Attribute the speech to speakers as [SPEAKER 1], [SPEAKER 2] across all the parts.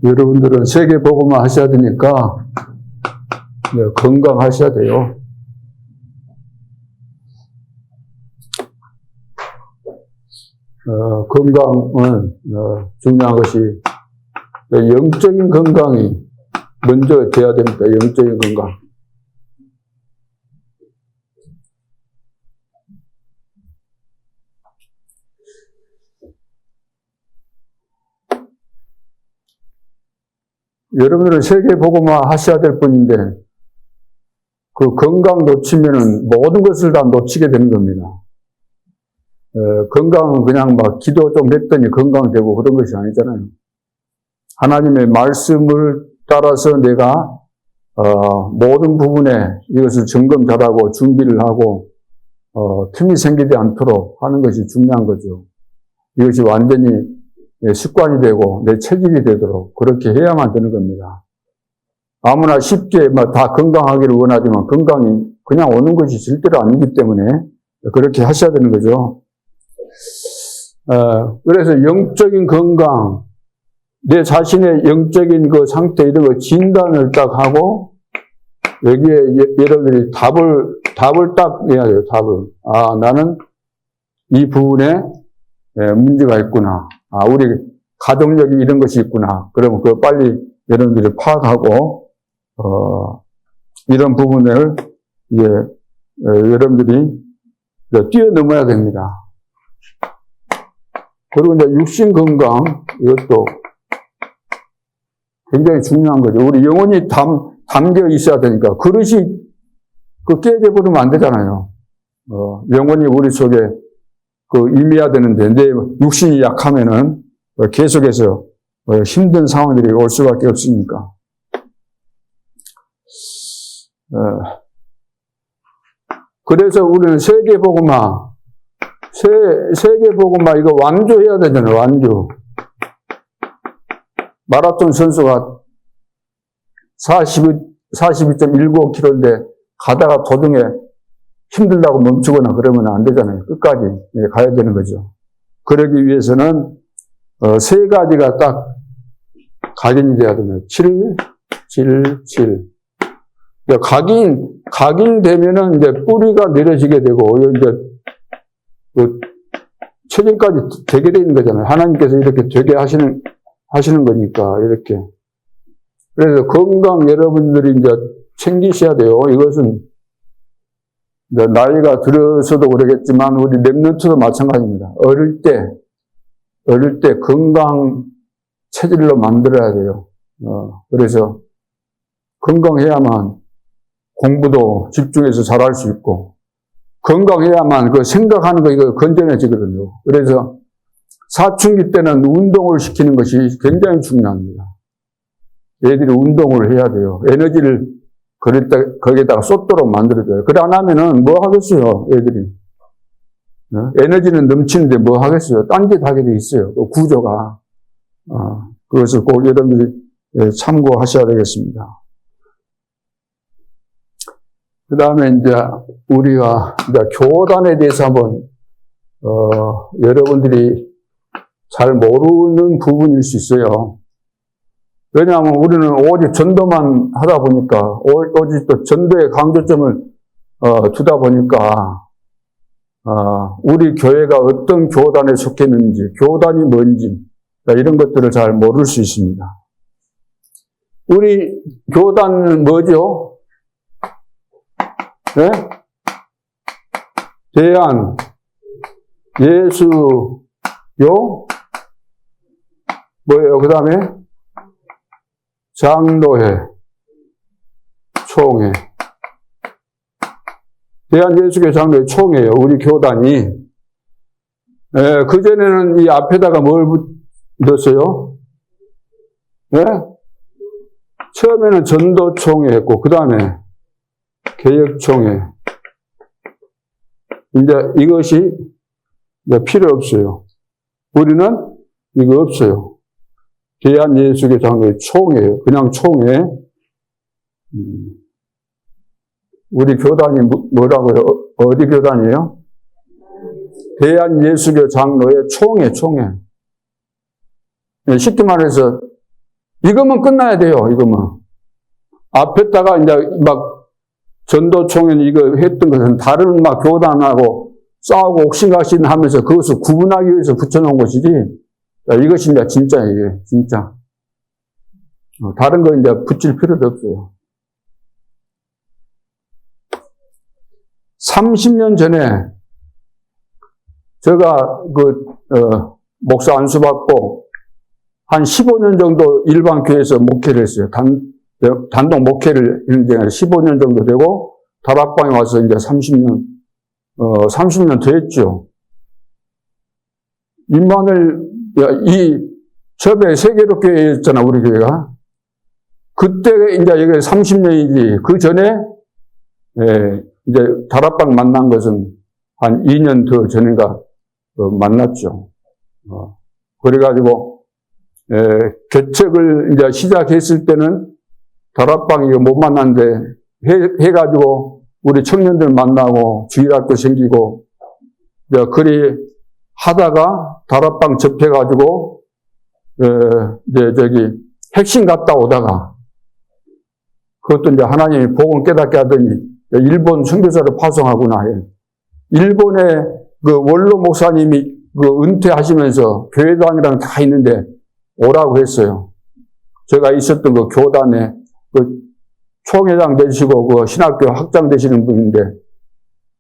[SPEAKER 1] 여러분들은 세계복음화 하셔야 되니까 건강하셔야 돼요. 건강은 중요한 것이 영적인 건강이 먼저 돼야 됩니다. 영적인 건강. 여러분들은 세계복음화 하셔야 될 뿐인데 그 건강 놓치면은 모든 것을 다 놓치게 되는 겁니다. 건강은 그냥 막 기도 좀 했더니 건강되고 그런 것이 아니잖아요. 하나님의 말씀을 따라서 내가 모든 부분에 이것을 점검 잘하고 준비를 하고 틈이 생기지 않도록 하는 것이 중요한 거죠. 이것이 완전히 습관이 되고 내 체질이 되도록 그렇게 해야만 되는 겁니다. 아무나 쉽게 다 건강하기를 원하지만 건강이 그냥 오는 것이 절대로 아니기 때문에 그렇게 하셔야 되는 거죠. 그래서 영적인 건강, 내 자신의 영적인 그 상태 이런 거 진단을 딱 하고 여기에 여러분들이 답을 딱 내야 돼요. 답을. 나는 이 부분에 문제가 있구나. 우리 가동력이 이런 것이 있구나. 그러면 그거 빨리 여러분들이 파악하고 이런 부분을 여러분들이 뛰어넘어야 됩니다. 그리고 이제 육신 건강 이것도 굉장히 중요한 거죠. 우리 영혼이 담겨 있어야 되니까 그릇이 깨져버리면 안 되잖아요. 영혼이 우리 속에 임해야 되는데 내 육신이 약하면은 계속해서 힘든 상황들이 올 수밖에 없으니까. 그래서 우리는 세계복음화 이거 완주해야 되잖아요. 완주. 마라톤 선수가 42.195km인데 가다가 도중에 힘들다고 멈추거나 그러면 안 되잖아요. 끝까지 가야 되는 거죠. 그러기 위해서는 세 가지가 딱 각인이 돼야 됩니다. 7, 7, 7. 각인되면은 이제 뿌리가 내려지게 되고 이제 체질까지 되게 되는 거잖아요. 하나님께서 이렇게 되게 하시는 거니까 이렇게. 그래서 건강 여러분들이 이제 챙기셔야 돼요. 이것은 나이가 들어서도 그러겠지만 우리 랩런트도 마찬가지입니다. 어릴 때 건강 체질로 만들어야 돼요. 그래서 건강해야만 공부도 집중해서 잘할 수 있고 건강해야만 그 생각하는 거 이거 건전해지거든요. 그래서 사춘기 때는 운동을 시키는 것이 굉장히 중요합니다. 애들이 운동을 해야 돼요. 에너지를 거기에다가 쏟도록 만들어줘요. 그래 안 하면은 뭐 하겠어요, 애들이. 에너지는 넘치는데 뭐 하겠어요. 딴짓 하게 돼 있어요. 또 구조가. 그것을 꼭 여러분들이 참고하셔야 되겠습니다. 그 다음에 이제 우리가 이제 교단에 대해서 한번, 여러분들이 잘 모르는 부분일 수 있어요. 왜냐하면 우리는 오직 전도만 하다 보니까, 오직 또 전도의 강조점을, 두다 보니까, 우리 교회가 어떤 교단에 속해 있는지, 교단이 뭔지, 이런 것들을 잘 모를 수 있습니다. 우리 교단은 뭐죠? 네? 대한, 예수요, 뭐예요? 그 다음에, 장로회, 총회. 대한예수교 장로회 총회예요. 우리 교단이. 그전에는 이 앞에다가 뭘 넣었어요? 네? 처음에는 전도총회 했고, 그 다음에 개혁총회. 이제 이것이 이제 필요 없어요. 우리는 이거 없어요. 대한예수교 장로회 총회예요. 그냥 총회. 우리 교단이 뭐라고요? 어디 교단이에요? 대한예수교 장로회 총회. 쉽게 말해서, 이거면 끝나야 돼요, 이거면. 앞에다가 이제 막 전도총회 이거 했던 것은 다른 막 교단하고 싸우고 옥신각신 하면서 그것을 구분하기 위해서 붙여놓은 것이지, 이것이 이제 진짜예요, 진짜. 다른 거 이제 붙일 필요도 없어요. 30년 전에 제가 목사 안수받고 한 15년 정도 일반 교회에서 목회를 했어요. 단독 목회를 했는데 15년 정도 되고 다락방에 와서 이제 30년 더 했죠. 저배 세계로 교회였잖아, 우리 교회가. 그때 이제 여기 30년이지. 그 전에, 이제 다락방 만난 것은 한 2년 더 전인가 만났죠. 그래가지고, 개척을 이제 시작했을 때는 다락방이 못 만났는데, 해가지고 우리 청년들 만나고 주일학교 생기고, 그리 하다가 다락방 접해가지고, 핵심 갔다 오다가, 그것도 이제 하나님이 복음 깨닫게 하더니, 일본 선교사를 파송하구나. 일본의 그 원로 목사님이 은퇴하시면서 교회당이랑 다 있는데 오라고 했어요. 제가 있었던 그 교단에 총회장 되시고 그 신학교 학장 되시는 분인데,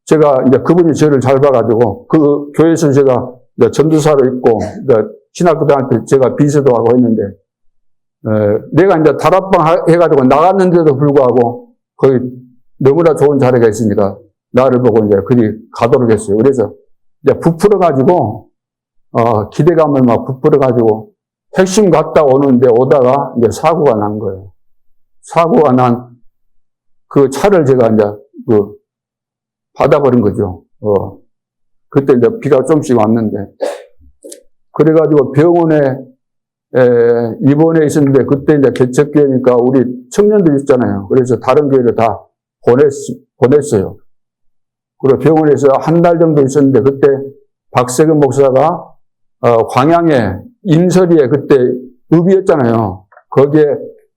[SPEAKER 1] 제가 이제 그분이 저를 잘 봐가지고 그 교회에서 제가 전도사로 있고 신학교 다닐 때 제가 비서도 하고 했는데, 내가 이제 다락방 해가지고 나갔는데도 불구하고 거기 너무나 좋은 자리가 있으니까 나를 보고 이제 그리 가도록 했어요. 그래서 이제 부풀어가지고, 기대감을 막 부풀어가지고 핵심 갔다 오는데 오다가 이제 사고가 난 거예요. 사고가 난 그 차를 제가 이제 받아버린 거죠. 그때 이제 비가 좀씩 왔는데. 그래가지고 병원에 입원해 있었는데 그때 이제 개척교회니까 우리 청년들 있잖아요. 그래서 다른 교회를 다 보냈어요. 그리고 병원에서 한 달 정도 있었는데 그때 박세근 목사가 광양에 인설이에 그때 읍이었잖아요. 거기에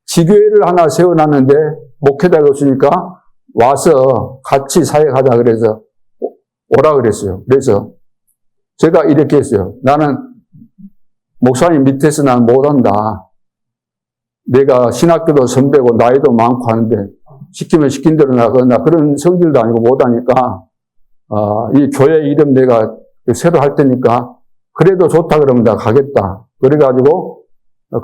[SPEAKER 1] 지교회를 하나 세워놨는데 목회자가 없으니까 와서 같이 사역하자 그래서 오라 그랬어요. 그래서 제가 이렇게 했어요. 나는 목사님 밑에서 난 못한다. 내가 신학교도 선배고 나이도 많고 하는데 시키면 시킨 대로 나가나 그런 성질도 아니고 못하니까 이 교회 이름 내가 새로 할 테니까 그래도 좋다 그러면 나 가겠다. 그래가지고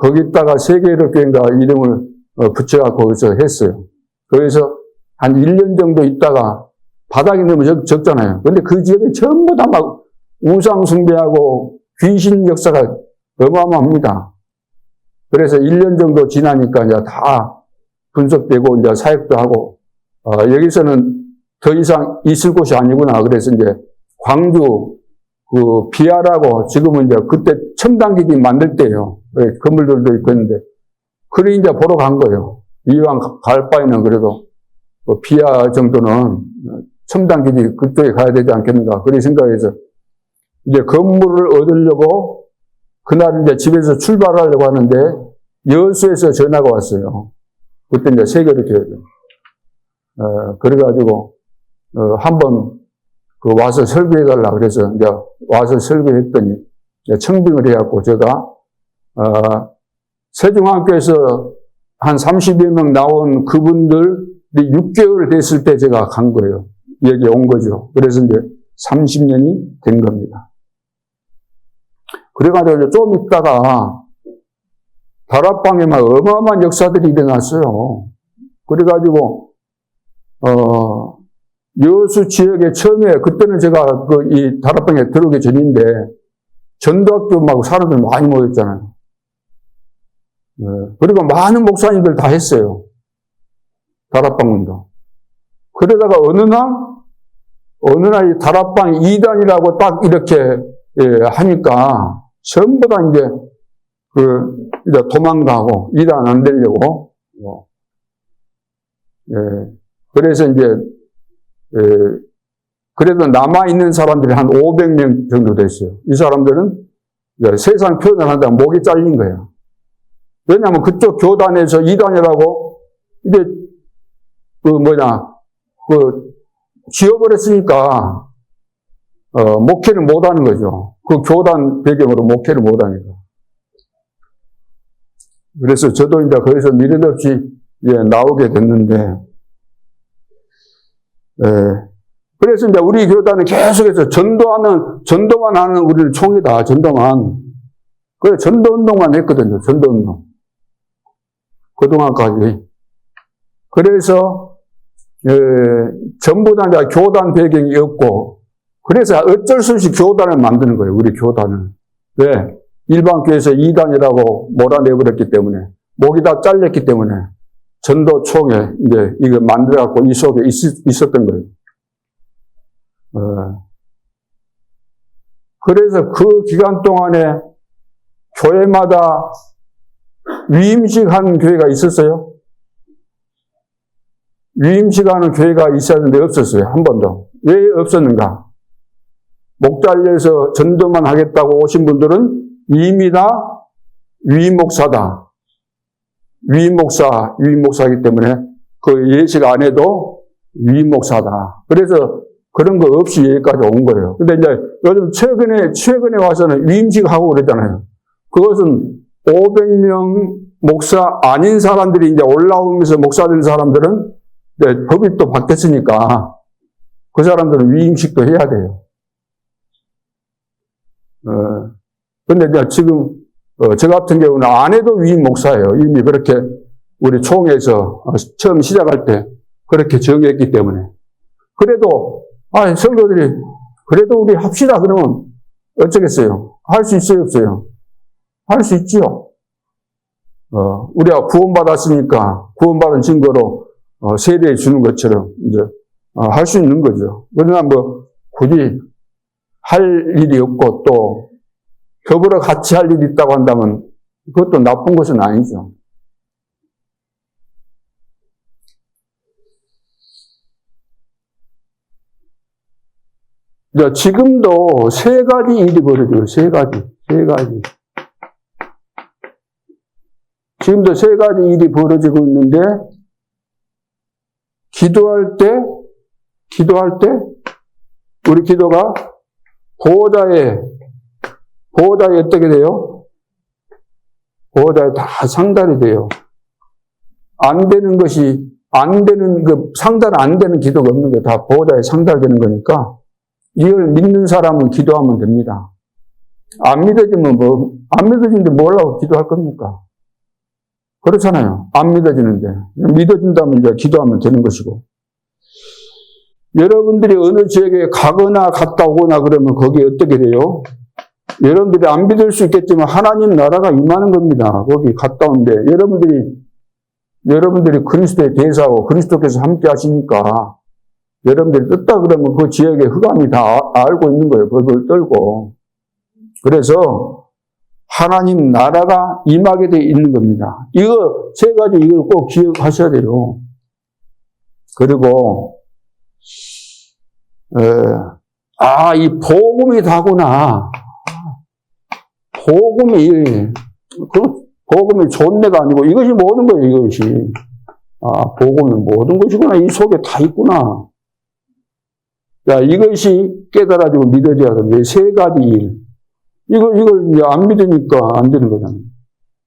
[SPEAKER 1] 거기다가 세계의료교회인가 이름을 붙여갖고 거기서 했어요. 거기서 한 1년 정도 있다가 바닥이 너무 적잖아요. 근데 그 지역에 전부 다 막 우상 숭배하고 귀신 역사가 어마어마합니다. 그래서 1년 정도 지나니까 이제 다 분석되고 이제 사역도 하고, 여기서는 더 이상 있을 곳이 아니구나. 그래서 이제 광주 비아라고 지금은 이제 그때 첨단기지 만들 때예요. 건물들도 있고 있는데, 그래 이제 보러 간 거예요. 이왕 갈 바에는 그래도 비아 정도는 첨단기지 그쪽에 가야 되지 않겠는가. 그런 생각해서 이제 건물을 얻으려고 그날 이제 집에서 출발하려고 하는데 여수에서 전화가 왔어요. 그때 이제 세계의료교회죠. 그래가지고 한번 와서 설교해달라 그래서 이제 와서 설교했더니 청빙을 해갖고 제가 세종학교에서 한 30여 명 나온 그분들 6개월 됐을 때 제가 간 거예요. 여기 온 거죠. 그래서 이제 30년이 된 겁니다. 그래가지고 좀 있다가 다락방에 막 어마어마한 역사들이 일어났어요. 그래가지고 여수 지역에 처음에 그때는 제가 이 다락방에 들어오기 전인데 전도학교 막 사람들 많이 모였잖아요. 그리고 많은 목사님들 다 했어요. 다락방운동. 그러다가 어느 날 이 다락방 2단이라고 딱 이렇게 하니까 전부 다 이제 이제 도망가고 2단 안 되려고. 그래서 이제 그래도 남아있는 사람들이 한 500명 정도 됐어요. 이 사람들은 세상 표현을 한다면 목이 잘린 거예요. 왜냐하면 그쪽 교단에서 이단이라고 이제 지어버렸으니까 목회를 못하는 거죠. 그 교단 배경으로 목회를 못하니까. 그래서 저도 이제 거기서 미련 없이 나오게 됐는데, 그래서 이제 우리 교단은 계속해서 전도만 하는 우리는 총이다, 전도만. 그래, 전도운동만 했거든요, 전도운동. 그동안까지. 그래서, 전부 다 이제 교단 배경이 없고, 그래서 어쩔 수 없이 교단을 만드는 거예요, 우리 교단을. 왜? 일반 교회에서 이단이라고 몰아내버렸기 때문에, 목이 다 잘렸기 때문에, 전도총회, 이제 이거 만들어갖고 이 속에 있었던 거예요. 그래서 그 기간 동안에 교회마다 위임식 하는 교회가 있었어요? 위임식 하는 교회가 있었는데 없었어요. 한 번도. 왜 없었는가? 목 잘려서 전도만 하겠다고 오신 분들은 이미 다 위임목사다. 위임목사이기 때문에 그 예식 안 해도 위임목사다. 그래서 그런 거 없이 여기까지 온 거예요. 근데 이제 요즘 최근에 와서는 위임식 하고 그랬잖아요. 그것은 500명 목사 아닌 사람들이 이제 올라오면서 목사 된 사람들은 이제 법이 또 바뀌었으니까 그 사람들은 위임식도 해야 돼요. 근데 이제 지금 저 같은 경우는 안 해도 위임 목사예요. 이미 그렇게 우리 총회에서 처음 시작할 때 그렇게 정했기 때문에. 그래도 성도들이 그래도 우리 합시다 그러면 어쩌겠어요? 할 수 있어요, 없어요? 할 수 있지요. 우리가 구원받았으니까 구원받은 증거로 세례해 주는 것처럼 이제 할 수 있는 거죠. 그러나 굳이 할 일이 없고 또 더불어 같이 할 일이 있다고 한다면 그것도 나쁜 것은 아니죠. 지금도 세 가지 일이 벌어져요. 세 가지. 지금도 세 가지 일이 벌어지고 있는데, 기도할 때, 우리 기도가 보호자에 어떻게 돼요? 보호자에 다 상달이 돼요. 상달 안 되는 기도가 없는 거예요. 다 보호자에 상달되는 거니까, 이걸 믿는 사람은 기도하면 됩니다. 안 믿어지는데 뭘 하고 기도할 겁니까? 그렇잖아요. 안 믿어지는데. 믿어진다면 이제 기도하면 되는 것이고. 여러분들이 어느 지역에 가거나 갔다 오거나 그러면 거기에 어떻게 돼요? 여러분들이 안 믿을 수 있겠지만 하나님 나라가 임하는 겁니다. 거기 갔다 온데. 여러분들이 그리스도의 대사고 그리스도께서 함께 하시니까 여러분들이 떴다 그러면 그 지역의 흑암이 다 알고 있는 거예요. 벌벌 떨고. 그래서 하나님 나라가 임하게 되어 있는 겁니다. 이거 세 가지 이걸 꼭 기억하셔야 돼요. 그리고 이 복음이 다구나. 복음이 존내가 아니고 이것이 모든 거예요. 이것이 복음이 모든 것이구나. 이 속에 다 있구나. 이것이 깨달아지고 믿어져야 됩니다. 세 가지 일. 이걸 이제 안 믿으니까 안 되는 거잖아요.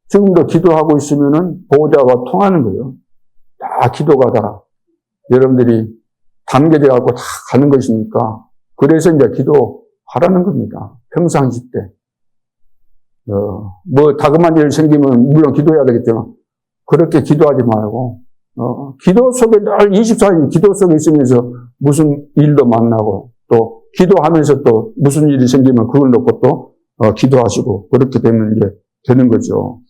[SPEAKER 1] 지금도 기도하고 있으면은 보호자와 통하는 거예요. 다 기도가 다 여러분들이 담겨져 갖고 다 가는 것이니까. 그래서 이제 기도하라는 겁니다. 평상시 때. 다급한 일 생기면 물론 기도해야 되겠지만 그렇게 기도하지 말고 기도 속에 늘 24일 기도 속에 있으면서 무슨 일도 만나고 또 기도하면서 또 무슨 일이 생기면 그걸 놓고 또 기도하시고 그렇게 되면 이제 되는 거죠.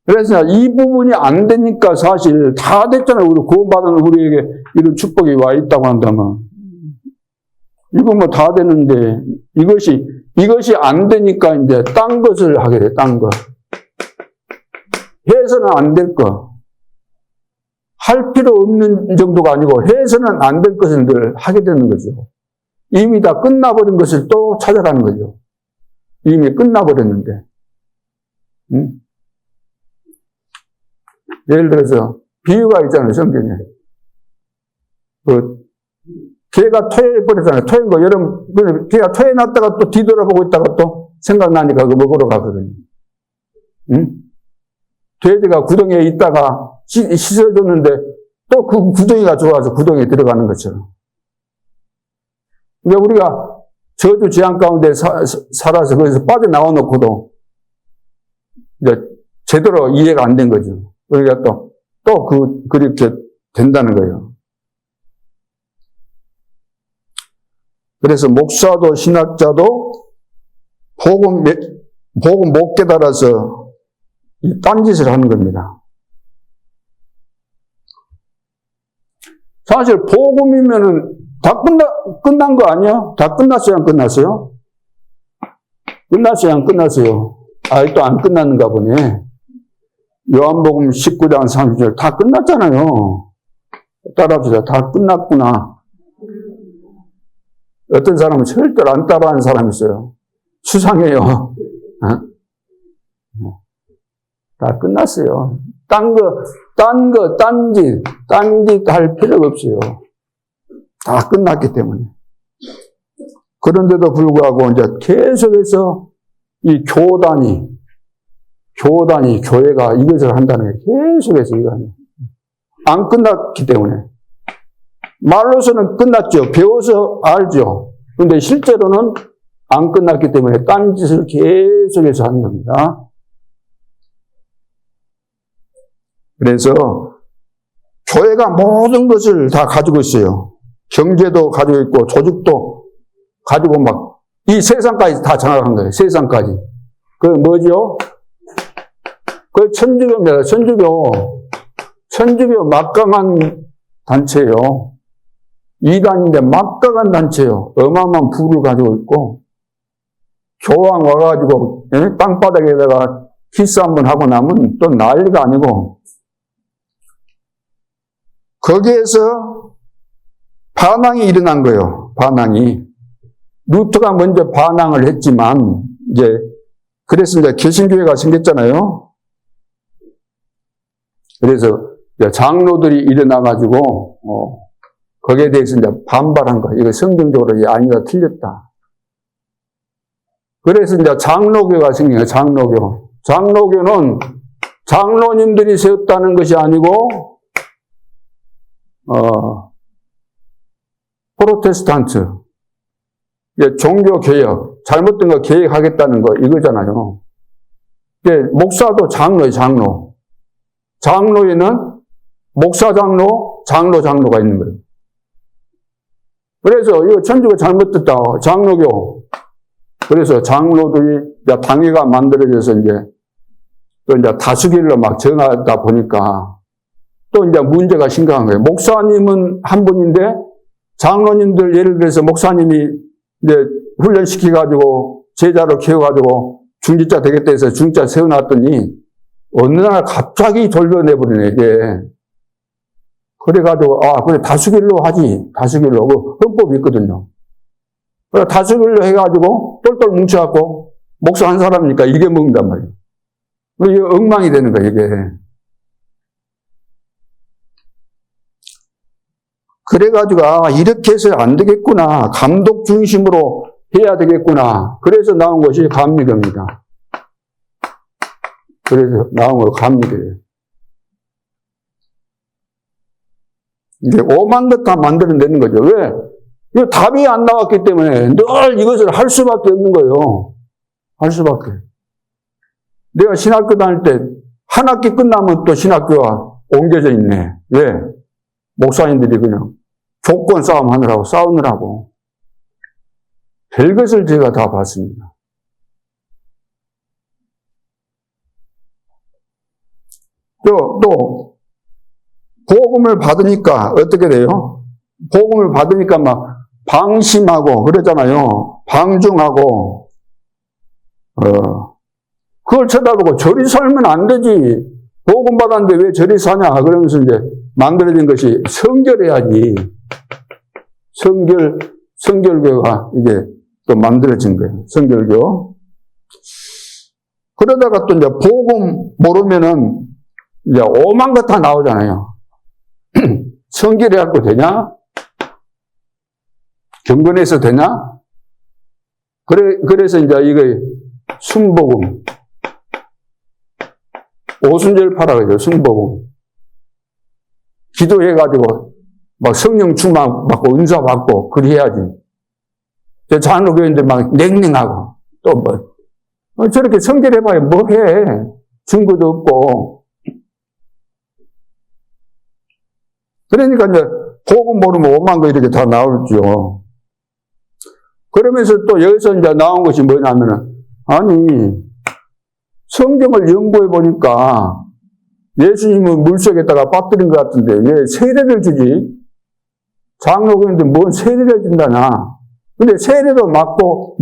[SPEAKER 1] 그래서 이 부분이 안 되니까 사실 다 됐잖아요. 우리 구원받은 우리에게 이런 축복이 와 있다고 한다면 이거 다 되는데 이것이 안 되니까 이제 딴 것을 하게 돼. 딴 거. 해서는 안 될 거. 할 필요 없는 정도가 아니고 해서는 안 될 것을 늘 하게 되는 거죠. 이미 다 끝나버린 것을 또 찾아가는 거죠. 이미 끝나버렸는데. 응? 예를 들어서 비유가 있잖아요, 성경에. 개가 토해버렸잖아요. 토한 거, 개가 토해놨다가 또 뒤돌아보고 있다가 또 생각나니까 그거 먹으러 가거든요. 응? 돼지가 구덩이에 있다가 씻어줬는데 또 그 구덩이가 좋아서 구덩이에 들어가는 것처럼. 그러니까 우리가 저주 재앙 가운데 살아서 거기서 빠져나와놓고도 이제 제대로 이해가 안 된 거죠. 그러니까 그렇게 된다는 거예요. 그래서 목사도 신학자도 복음 못 깨달아서 이 딴짓을 하는 겁니다. 사실 복음이면은 다 끝난 거 아니야? 다 끝났어요, 안 끝났어요? 끝났어요, 안 끝났어요? 아직도 안 끝났는가 보네. 요한복음 19장 30절 다 끝났잖아요. 따라합시다. 다 끝났구나. 어떤 사람은 절대로 안 따라하는 사람이 있어요. 수상해요. 다 끝났어요. 딴짓 할 필요가 없어요. 다 끝났기 때문에. 그런데도 불구하고 이제 계속해서 이 교회가 이것을 한다는 게 계속해서 이거 하는. 안 끝났기 때문에. 말로서는 끝났죠. 배워서 알죠. 그런데 실제로는 안 끝났기 때문에 딴짓을 계속해서 하는 겁니다. 그래서 교회가 모든 것을 다 가지고 있어요. 경제도 가지고 있고 조직도 가지고 막 이 세상까지 다 장악한 거예요. 세상까지. 그 뭐죠? 그 천주교입니다. 천주교 막강한 단체예요. 이단인데 막강한 단체예요. 어마어마한 부를 가지고 있고 교황 와가지고 땅바닥에다가 키스 한번 하고 나면 또 난리가 아니고 거기에서 반항이 일어난 거예요. 반항이. 루터가 먼저 반항을 했지만 그래서 이제 개신교회가 생겼잖아요. 그래서 장로들이 일어나가지고 거기에 대해서 이제 반발한 거예요. 이거 성경적으로 아니다, 틀렸다. 그래서 이제 장로교가 생긴 거예요. 장로교는 장로님들이 세웠다는 것이 아니고 프로테스탄트, 종교개혁, 잘못된 거 개혁하겠다는 거 이거잖아요. 목사도 장로예요. 장로에는 장로가 있는 거예요. 그래서 이거 천주가 잘못됐다. 장로교. 그래서 장로들이 당회가 만들어져서 또 다수결로 막 정하다 보니까 또 문제가 심각한 거예요. 목사님은 한 분인데 장로님들 예를 들어서 목사님이 훈련시켜가지고 제자로 키워가지고 중직자 되겠다 해서 중직자 세워놨더니 어느 날 갑자기 돌려내버리네, 이게. 그래가지고, 그래, 다수결로 하지. 다수결로. 헌법이 있거든요. 그래, 다수결로 해가지고 똘똘 뭉쳐갖고 목사 한 사람이니까 이게 먹는단 말이에요. 이게 엉망이 되는 거예요, 이게. 그래가지고, 이렇게 해서 안 되겠구나. 감독 중심으로 해야 되겠구나. 그래서 나온 것이 감리교입니다. 그래서 나온 거 감리교예요. 이제 오만 것 다 만들어내는 거죠. 왜? 이거 답이 안 나왔기 때문에 늘 이것을 할 수밖에 없는 거예요. 할 수밖에. 내가 신학교 다닐 때 한 학기 끝나면 또 신학교가 옮겨져 있네. 왜? 목사님들이 그냥 조건 싸움 싸우느라고. 별것을 제가 다 봤습니다. 또 복음을 받으니까 어떻게 돼요? 복음을 받으니까 막 방심하고 그러잖아요. 방종하고 그걸 쳐다보고 저리 살면 안 되지. 복음 받았는데 왜 저리 사냐? 그러면서 만들어진 것이 성결해야지. 성결교가 이게 또 만들어진 거예요. 성결교. 그러다가 또 이제 복음 모르면은 이제 오만 것 다 나오잖아요. 성결해갖고 되냐? 경건해서 되냐? 그래서 이제 이거 순복음. 오순절파라 그러죠. 순복음. 기도해가지고 막 성령 충만 받고 은사 받고 그래야지. 저 장로교인들 막 냉랭하고 또 뭐 저렇게 성결해봐야 뭐 해. 증거도 없고. 그러니까 이제 복음 모르면 오만 거 이렇게 다 나오죠. 그러면서 또 여기서 이제 나온 것이 뭐냐면은 아니 성경을 연구해 보니까 예수님은 물속에다가 빠뜨린 것 같은데 왜 세례를 주지? 장로교인들 뭔 세례를 준다냐? 근데 세례도 맞고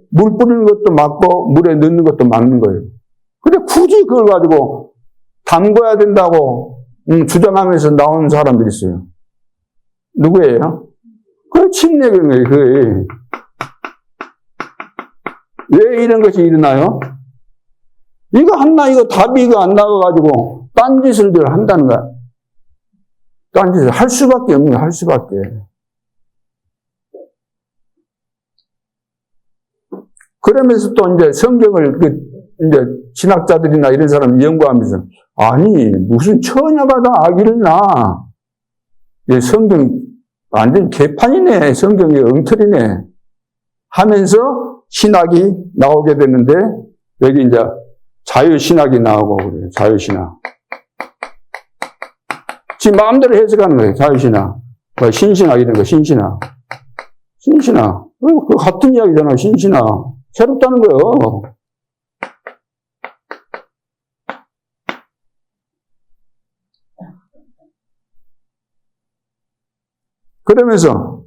[SPEAKER 1] 물 뿌리는 것도 맞고 물에 넣는 것도 맞는 거예요. 근데 굳이 그걸 가지고 담궈야 된다고 주장하면서 나오는 사람들이 있어요. 누구예요? 그 침례교인 거예요. 그게. 왜 이런 것이 일어나요? 이거 답이 이거 안 나와가지고 딴짓을 한다는 거야. 딴짓을 할 수밖에 없는 거야. 할 수밖에. 그러면서 또 이제 성경을 이제 신학자들이나 이런 사람이 연구하면서 아니 무슨 처녀가 다 아기를 낳아. 성경 완전 개판이네. 성경이 엉터리네. 하면서 신학이 나오게 되는데 여기 이제 자유신학이 나오고 그래요. 자유신학. 지 마음대로 해석하는 거예요. 자유신학. 신신학 이런 거 신신학. 신신학. 그 같은 이야기잖아. 신신학. 새롭다는 거예요. 그러면서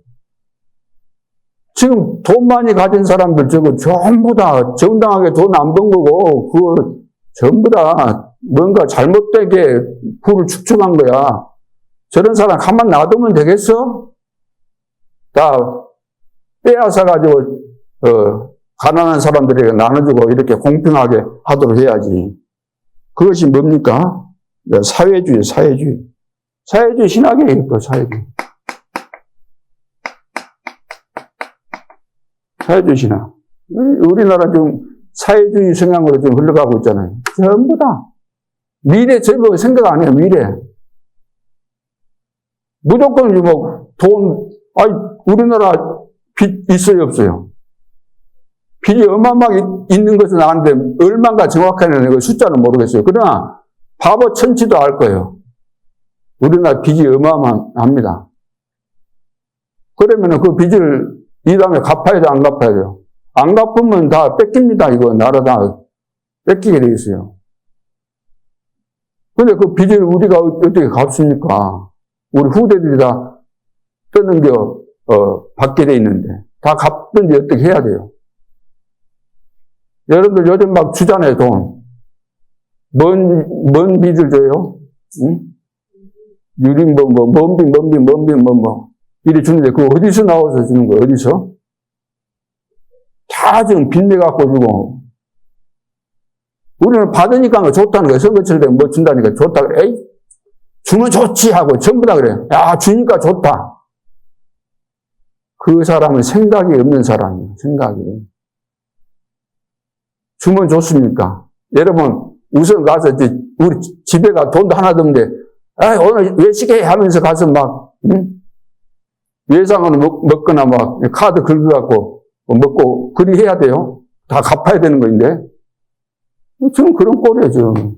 [SPEAKER 1] 지금 돈 많이 가진 사람들 저거 전부 다 정당하게 돈 안 번 거고 그거 전부 다 뭔가 잘못되게 부를 축적한 거야. 저런 사람 가만 놔두면 되겠어? 다 빼앗아 가지고 가난한 사람들에게 나눠주고 이렇게 공평하게 하도록 해야지. 그것이 뭡니까? 사회주의. 사회주의 신학이에요. 또 사회주의. 사회주의 신학. 우리나라 좀 사회주의 성향으로 좀 흘러가고 있잖아요. 전부 다. 미래 전부 생각 안 해요. 미래. 무조건 우리나라 빚 있어요, 없어요? 빚이 어마어마하게 있는 것은 아는데 얼마인가 정확하게는 숫자는 모르겠어요. 그러나 바보 천치도 알 거예요. 우리나라 빚이 어마어마합니다. 그러면 그 빚을 이 다음에 갚아야 돼, 안 갚아야 돼요? 안 갚으면 다 뺏깁니다. 이거 나라 다 뺏기게 돼 있어요. 근데 그 빚을 우리가 어떻게 갚습니까? 우리 후대들이 다 떠넘겨 받게 돼 있는데 다 갚든지 어떻게 해야 돼요? 여러분들 요즘 막 주잖아요, 돈. 뭔 빚을 줘요? 응? 유린 뭔 빚. 이리 주는데, 그거 어디서 나와서 주는 거예요, 어디서? 다 지금 빚내 갖고 주고. 우리는 받으니까 좋다는 거예요. 선거철 되면 뭐 준다니까 좋다 그래. 에이, 주면 좋지 하고 전부 다 그래. 야, 주니까 좋다. 그 사람은 생각이 없는 사람이에요, 생각이. 주면 좋습니까? 여러분, 우선 가서 우리 집에 가 돈도 하나도 없는데, 오늘 외식해 하면서 가서 막, 응? 예상은 먹거나 막 카드 긁어갖고 먹고 그리 해야 돼요. 다 갚아야 되는 거인데. 지금 그런 꼴이에요, 지금.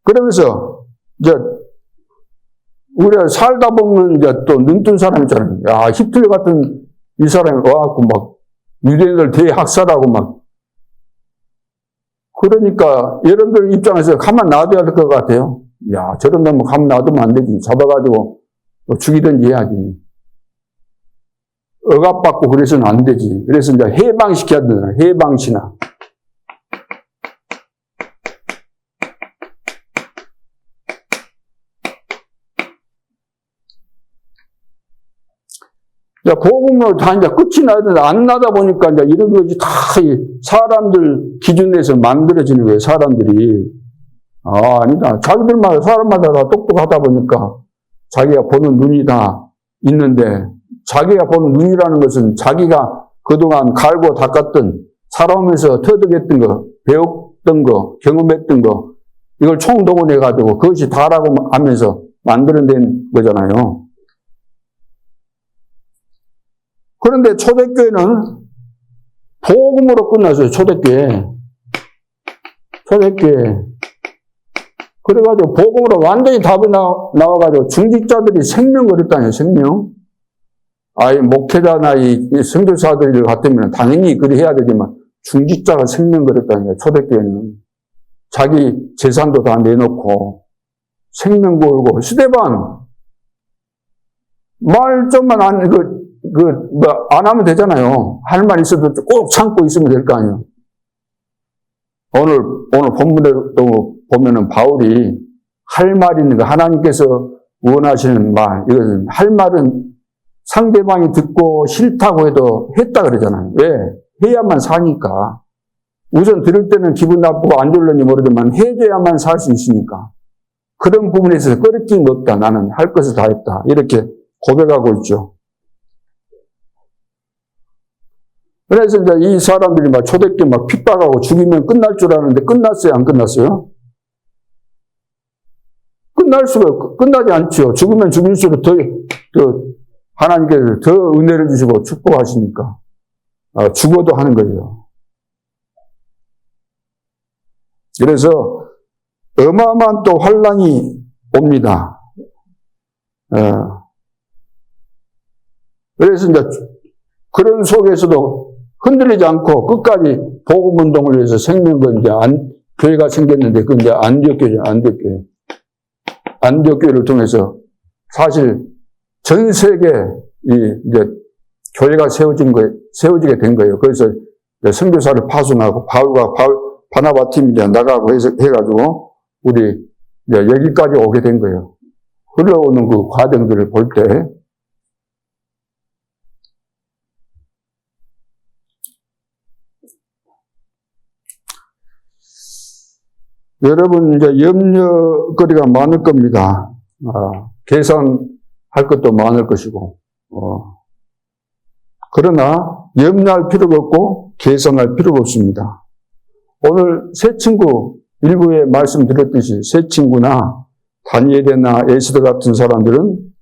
[SPEAKER 1] 그러면서 이제 우리가 살다 보면 이제 또 눈뜬 사람 있잖아요. 야, 히틀러 같은 이 사람이 와갖고 막 유대인들 대학살하고 막. 그러니까 여러분들 입장에서 가만 놔둬야 될 것 같아요. 야, 저런 놈 가만 놔두면 안 되지. 잡아가지고 죽이든지 해야지. 억압받고 그래서는 안 되지. 그래서 이제 해방시켜야 되잖아요. 해방신학. 복음으로 다 이제 끝이 나야 되는데 안 나다 보니까 이제 이런 것이 다 사람들 기준에서 만들어지는 거예요, 사람들이. 아니다. 자기들마다, 사람마다 다 똑똑하다 보니까 자기가 보는 눈이 다 있는데, 자기가 보는 눈이라는 것은 자기가 그동안 갈고 닦았던, 살아오면서 터득했던 거, 배웠던 거, 경험했던 거, 이걸 총동원해가지고 그것이 다라고 하면서 만들어낸 거잖아요. 그런데 초대교회는 복음으로 끝났어요, 초대교회. 그래가지고 복음으로 완전히 답이 나와가지고 중직자들이 생명 걸었다니요, 생명. 목회자나 이 선교사들 같으면 당연히 그리 해야 되지만 중직자가 생명 걸었다니요, 초대교회는. 자기 재산도 다 내놓고 생명 걸고, 스데반 말 좀만 안 하면 되잖아요. 할 말 있어도 꼭 참고 있으면 될 거 아니에요. 오늘 본문에도 보면은 바울이 할 말이 있는 거, 하나님께서 원하시는 말, 이것은 할 말은 상대방이 듣고 싫다고 해도 했다 그러잖아요. 왜? 해야만 사니까. 우선 들을 때는 기분 나쁘고 안 좋을는지 모르지만 해줘야만 살 수 있으니까. 그런 부분에 있어서 꺼리낀 거 없다. 나는 할 것을 다 했다. 이렇게 고백하고 있죠. 그래서 이제 이 사람들이 막 초대교회 막 핍박하고 죽이면 끝날 줄 알았는데 끝났어요? 안 끝났어요? 끝나지 않죠. 죽으면 죽을수록 더 하나님께서 더 은혜를 주시고 축복하시니까. 죽어도 하는 거예요. 그래서 어마어마한 또 환란이 옵니다. 그래서 이제 그런 속에서도 흔들리지 않고 끝까지 복음 운동을 위해서 생명건 이제 교회가 생겼는데 그 이제 안디옥교회죠, 안디옥교회. 안디옥교회를 통해서 사실 전 세계 이제 교회가 세워지게 된 거예요. 그래서 선교사를 파송하고 바나바 팀이 이제 나가고 해가지고 우리 이제 여기까지 오게 된 거예요. 흘러오는 그 과정들을 볼 때. 여러분, 이제 염려거리가 많을 겁니다. 계산할 것도 많을 것이고, 그러나 염려할 필요가 없고 계산할 필요가 없습니다. 오늘 새 친구, 일부에 말씀드렸듯이 새 친구나 다니엘이나 에스더 같은 사람들은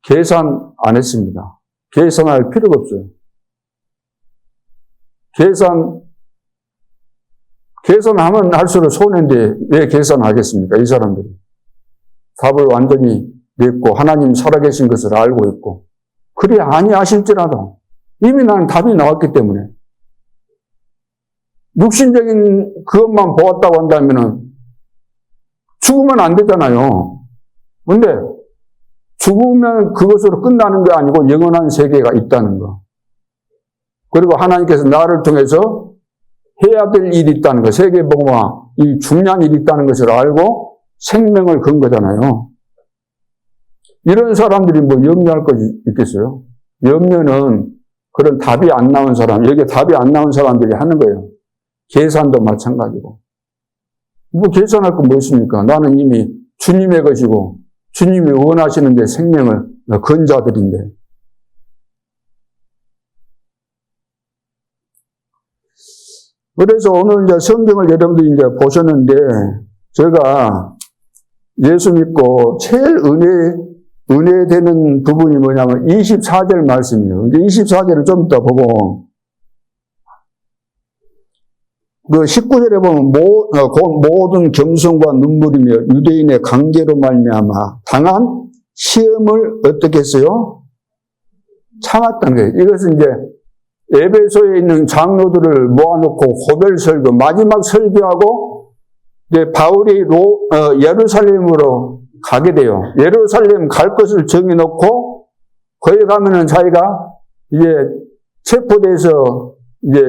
[SPEAKER 1] 계산 안 했습니다. 계산할 필요가 없어요. 계산하면 할수록 손해인데 왜 계산하겠습니까? 이 사람들이. 답을 완전히 냈고 하나님 살아계신 것을 알고 있고 그래 아니하실지라도 이미 나는 답이 나왔기 때문에 육신적인 그것만 보았다고 한다면 죽으면 안 되잖아요. 근데 죽으면 그것으로 끝나는 게 아니고 영원한 세계가 있다는 거. 그리고 하나님께서 나를 통해서 해야 될 일이 있다는 거, 세계복음화, 이 중요한 일이 있다는 것을 알고 생명을 건 거잖아요. 이런 사람들이 뭐 염려할 것이 있겠어요? 염려는 그런 답이 안 나온 사람, 여기에 답이 안 나온 사람들이 하는 거예요. 계산도 마찬가지고. 뭐 계산할 거 뭐 있습니까? 나는 이미 주님의 것이고 주님이 원하시는 데 생명을 건 자들인데. 그래서 오늘 이제 성경을 여러분들이 이제 보셨는데, 제가 예수 믿고 제일 은혜 되는 부분이 뭐냐면 24절 말씀이에요. 이제 24절을 좀 이따 보고, 그 19절에 보면 모든 겸손과 눈물이며 유대인의 관계로 말미암아 당한 시험을 어떻게 했어요? 참았다는 거예요. 이것은 이제 에베소에 있는 장로들을 모아놓고 고별 설교, 마지막 설교하고 이제 바울이 예루살렘으로 가게 돼요. 예루살렘 갈 것을 정해놓고 거기 가면은 자기가 이제 체포돼서 이제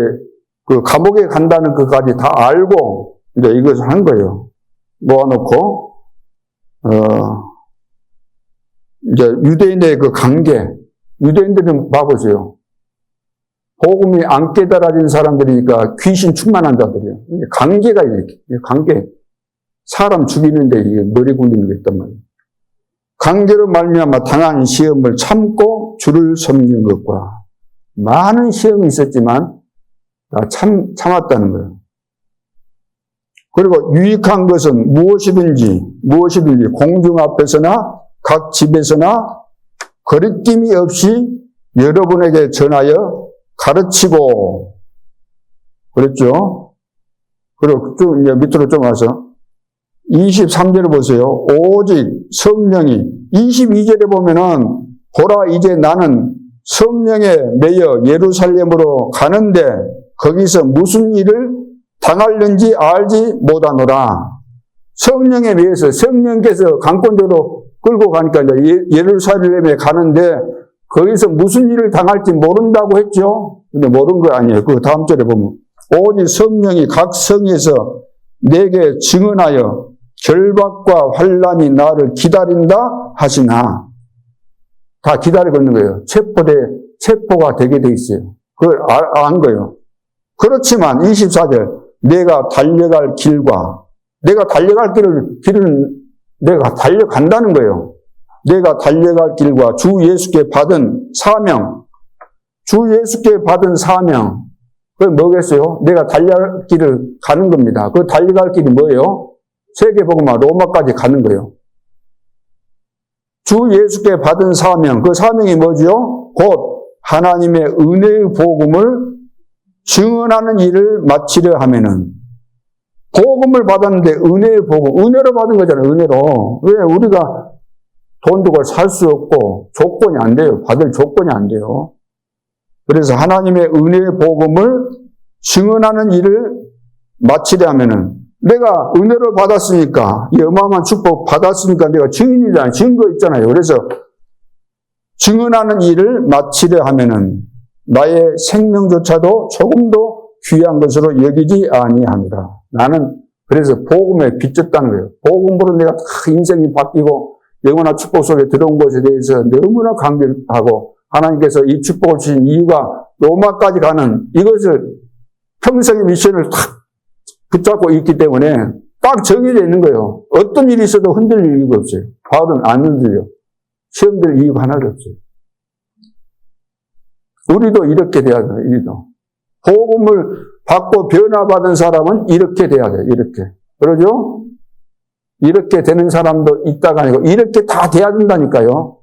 [SPEAKER 1] 그 감옥에 간다는 것까지 다 알고 이제 이것을 한 거예요. 모아놓고 이제 유대인의 그 관계, 유대인들은 봐보세요. 복음이 안 깨달아진 사람들이니까 귀신 충만한 자들이에요. 관계가 이렇게, 관계. 사람 죽이는데 이게 머리 굴리는 게 있단 말이에요. 관계로 말미암아 당한 시험을 참고 주를 섬기는 것과 많은 시험이 있었지만 다 참았다는 거예요. 그리고 유익한 것은 무엇이든지 공중 앞에서나 각 집에서나 거리낌이 없이 여러분에게 전하여 가르치고, 그랬죠? 그리고 쭉 이제 밑으로 좀 와서 23절을 보세요. 오직 성령이, 22절에 보면은 보라 이제 나는 성령에 매여 예루살렘으로 가는데 거기서 무슨 일을 당하려는지 알지 못하노라. 성령에 매여서 성령께서 강권적으로 끌고 가니까 이제 예루살렘에 가는데 거기서 무슨 일을 당할지 모른다고 했죠. 근데 모르는 거 아니에요. 그 다음 절에 보면 오직 성령이 각 성에서 내게 증언하여 결박과 환난이 나를 기다린다 하시나. 다 기다리고 있는 거예요. 체포가 되게 돼 있어요. 그걸 안 거예요. 그렇지만 24절 내가 달려갈 길과 내가 달려갈 길은 내가 달려간다는 거예요. 내가 달려갈 길과 주 예수께 받은 사명, 주 예수께 받은 사명, 그게 뭐겠어요? 내가 달려갈 길을 가는 겁니다. 그 달려갈 길이 뭐예요? 세계복음화 로마까지 가는 거예요. 주 예수께 받은 사명, 그 사명이 뭐죠? 곧 하나님의 은혜의 복음을 증언하는 일을 마치려 하면은, 복음을 받았는데 은혜의 복음, 은혜로 받은 거잖아요, 은혜로. 왜 우리가 돈 주고 살 수 없고 조건이 안 돼요. 받을 조건이 안 돼요. 그래서 하나님의 은혜의 복음을 증언하는 일을 마치려 하면은, 내가 은혜를 받았으니까, 이 어마어마한 축복 받았으니까 내가 증인이잖아요. 증거 있잖아요. 그래서 증언하는 일을 마치려 하면은 나의 생명조차도 조금도 귀한 것으로 여기지 아니합니다. 나는 그래서 복음에 빚졌다는 거예요. 복음으로 내가 다 인생이 바뀌고 영원한 축복 속에 들어온 것에 대해서 너무나 감격하고, 하나님께서 이 축복을 주신 이유가 로마까지 가는 이것을 평생의 미션을 탁 붙잡고 있기 때문에 딱 정해져 있는 거예요. 어떤 일이 있어도 흔들릴 이유가 없어요. 바울은 안 흔들려. 시험 들 이유가 하나도 없어요. 우리도 이렇게 돼야 돼요. 우리도. 복음을 받고 변화받은 사람은 이렇게 돼야 돼요. 이렇게. 그러죠? 이렇게 되는 사람도 있다가 아니고 이렇게 다 돼야 된다니까요.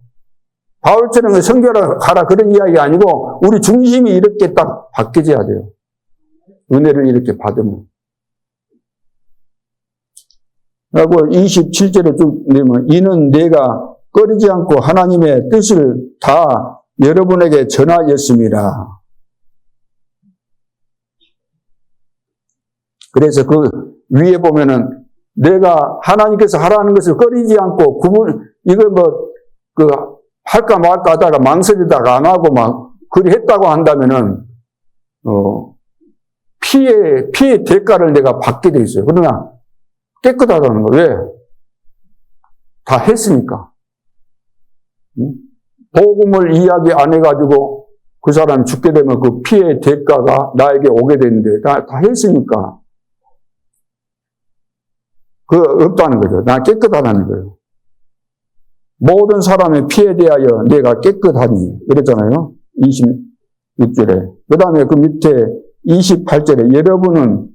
[SPEAKER 1] 바울처럼 선교를 가라 그런 이야기가 아니고 우리 중심이 이렇게 딱 바뀌어져야 돼요. 은혜를 이렇게 받으면. 그리고 27절에 쭉 내면 이는 내가 꺼리지 않고 하나님의 뜻을 다 여러분에게 전하였습니다. 그래서 그 위에 보면은 내가 하나님께서 하라는 것을 꺼리지 않고 이거 할까 말까 하다가 망설이다가 안 하고 막 그리 했다고 한다면은 피해 대가를 내가 받게 돼 있어요. 그러나 깨끗하다는 거. 왜? 다 했으니까. 복음을 이야기 안 해가지고 그 사람이 죽게 되면 그 피해 대가가 나에게 오게 되는데 다 했으니까. 그거 없다는 거죠. 나 깨끗하다는 거예요. 모든 사람의 피에 대하여 내가 깨끗하니. 그랬잖아요. 26절에. 그 다음에 그 밑에 28절에 여러분은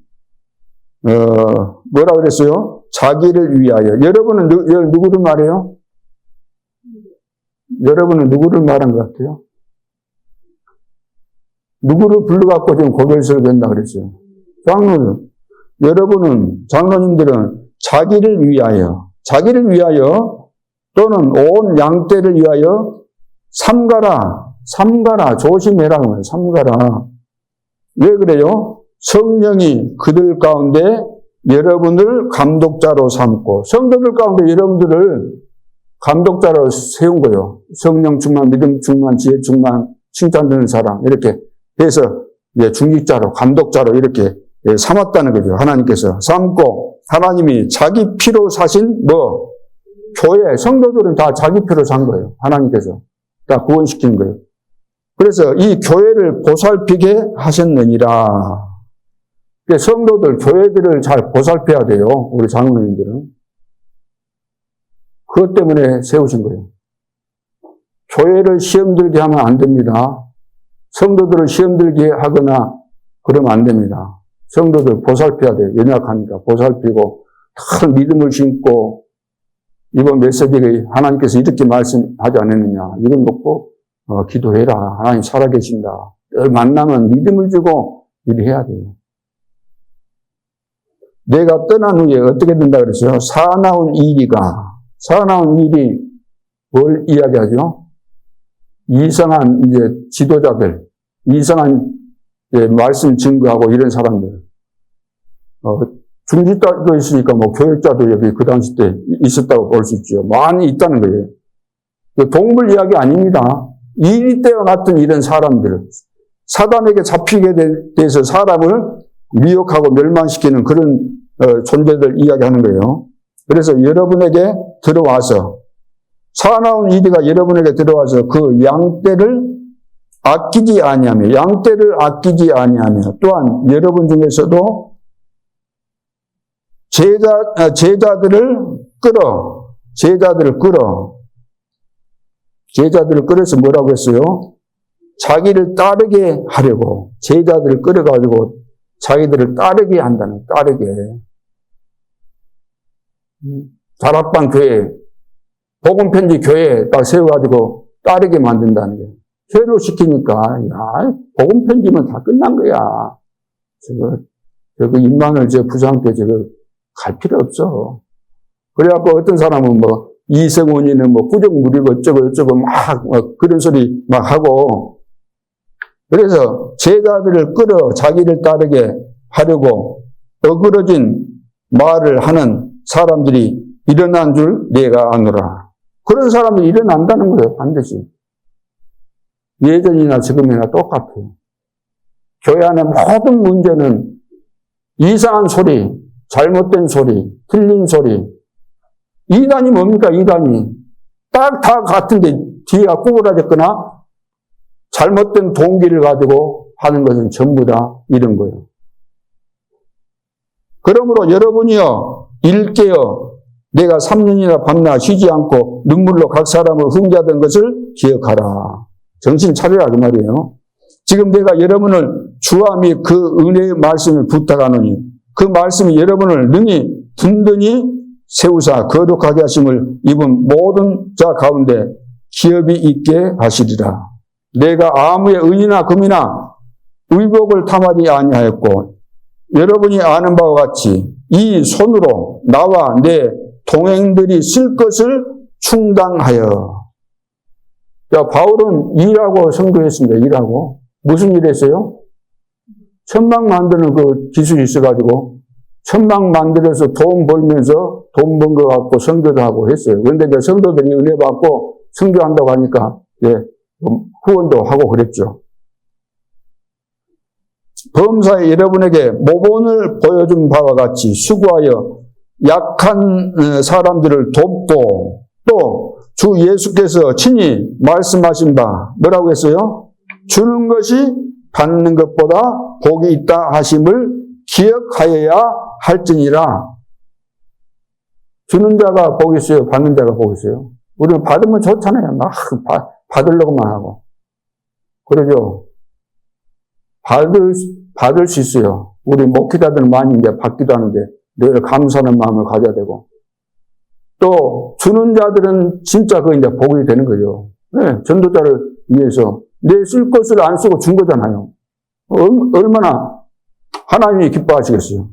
[SPEAKER 1] 뭐라 그랬어요? 자기를 위하여. 여러분은 누구를 말해요? 여러분은 누구를 말한 것 같아요? 누구를 불러갖고 지금 고개를 설교한다 그랬어요? 장로님들은 자기를 위하여 또는 온 양떼를 위하여 삼가라 조심해라. 삼가라. 왜 그래요? 성령이 그들 가운데 여러분을 감독자로 삼고, 성도들 가운데 여러분들을 감독자로 세운 거예요. 성령 충만, 믿음 충만, 지혜 충만, 칭찬 듣는 사람, 이렇게 해서 중직자로, 감독자로 이렇게 삼았다는 거죠. 하나님께서 삼고, 하나님이 자기 피로 사신 교회, 성도들은 다 자기 피로 산 거예요. 하나님께서 다 구원시킨 거예요. 그래서 이 교회를 보살피게 하셨느니라. 성도들, 교회들을 잘 보살펴야 돼요. 우리 장로님들은. 그것 때문에 세우신 거예요. 교회를 시험 들게 하면 안 됩니다. 성도들을 시험 들게 하거나 그러면 안 됩니다. 성도들 보살펴야 돼요. 연약하니까 보살피고 큰 믿음을 심고 이번 메시지에 하나님께서 이렇게 말씀하지 않았느냐. 이걸 놓고 기도해라. 하나님 살아계신다. 늘 만나면 믿음을 주고 일해야 돼요. 내가 떠난 후에 어떻게 된다 그랬어요? 사나운 일이 뭘 이야기하죠? 이상한 이제 지도자들, 이상한 말씀 증거하고 이런 사람들. 중지자도 있으니까 뭐 교역자도 여기 그 당시 때 있었다고 볼 수 있죠. 많이 있다는 거예요. 동물 이야기 아닙니다. 이리 때와 같은 이런 사람들, 사단에게 잡히게 돼서 사람을 미혹하고 멸망시키는 그런 존재들 이야기하는 거예요. 그래서 여러분에게 들어와서 사나운 이리가 여러분에게 들어와서 그 양떼를 아끼지 아니하며 또한 여러분 중에서도 제자들을 끌어서 뭐라고 했어요? 자기를 따르게 하려고 제자들을 끌어가지고 자기들을 따르게 한다는, 따르게. 다락방 교회, 복음편지 교회 딱 세워가지고 따르게 만든다는 게. 죄로 시키니까, 야, 복음편지면 다 끝난 거야. 저거 임만을 부장께 갈 필요 없어. 그래갖고 어떤 사람은 뭐, 이성훈이는 뭐, 꾸정무리고 어쩌고 막, 그런 소리 막 하고, 그래서 제자들을 끌어 자기를 따르게 하려고 어그러진 말을 하는 사람들이 일어난 줄 내가 아노라. 그런 사람들이 일어난다는 거예요. 반드시. 예전이나 지금이나 똑같아요. 교회 안에 모든 문제는 이상한 소리, 잘못된 소리, 틀린 소리. 이단이 뭡니까? 이단이. 딱 다 같은데 뒤가 구부러졌거나 잘못된 동기를 가지고 하는 것은 전부 다 이런 거예요. 그러므로 여러분이여 일깨어 내가 3년이나 밤낮 쉬지 않고 눈물로 각 사람을 훈계하던 것을 기억하라. 정신 차리라 그 말이에요. 지금 내가 여러분을 주와 및 그 은혜의 말씀을 부탁하노니 그 말씀이 여러분을 능히 든든히 세우사 거룩하게 하심을 입은 모든 자 가운데 기업이 있게 하시리라. 내가 아무의 은이나 금이나 의복을 탐하지 아니하였고 여러분이 아는 바와 같이 이 손으로 나와 내 동행들이 쓸 것을 충당하여. 자, 바울은 일하고 선교했습니다. 일하고. 무슨 일 했어요? 천막 만드는 그 기술이 있어가지고 천막 만들어서 돈 벌면서 돈 번 거 갖고 선교도 하고 했어요. 그런데 이제 성도들이 은혜 받고 선교한다고 하니까 후원도 하고 그랬죠. 범사에 여러분에게 모본을 보여준 바와 같이 수고하여 약한 사람들을 돕고 또 주 예수께서 친히 말씀하신 바 뭐라고 했어요? 주는 것이 받는 것보다 복이 있다 하심을 기억하여야 할지니라. 주는 자가 복이 있어요? 받는 자가 복이 있어요? 우리는 받으면 좋잖아요. 막 받으려고만 하고. 그러죠? 받을 수 있어요. 우리 목회자들은 많이 이제 받기도 하는데 늘 감사하는 마음을 가져야 되고. 또 주는 자들은 진짜 그 이제 복이 되는 거죠. 네, 전도자를 위해서 내 쓸 것을 안 쓰고 준 거잖아요. 얼마나 하나님이 기뻐하시겠어요.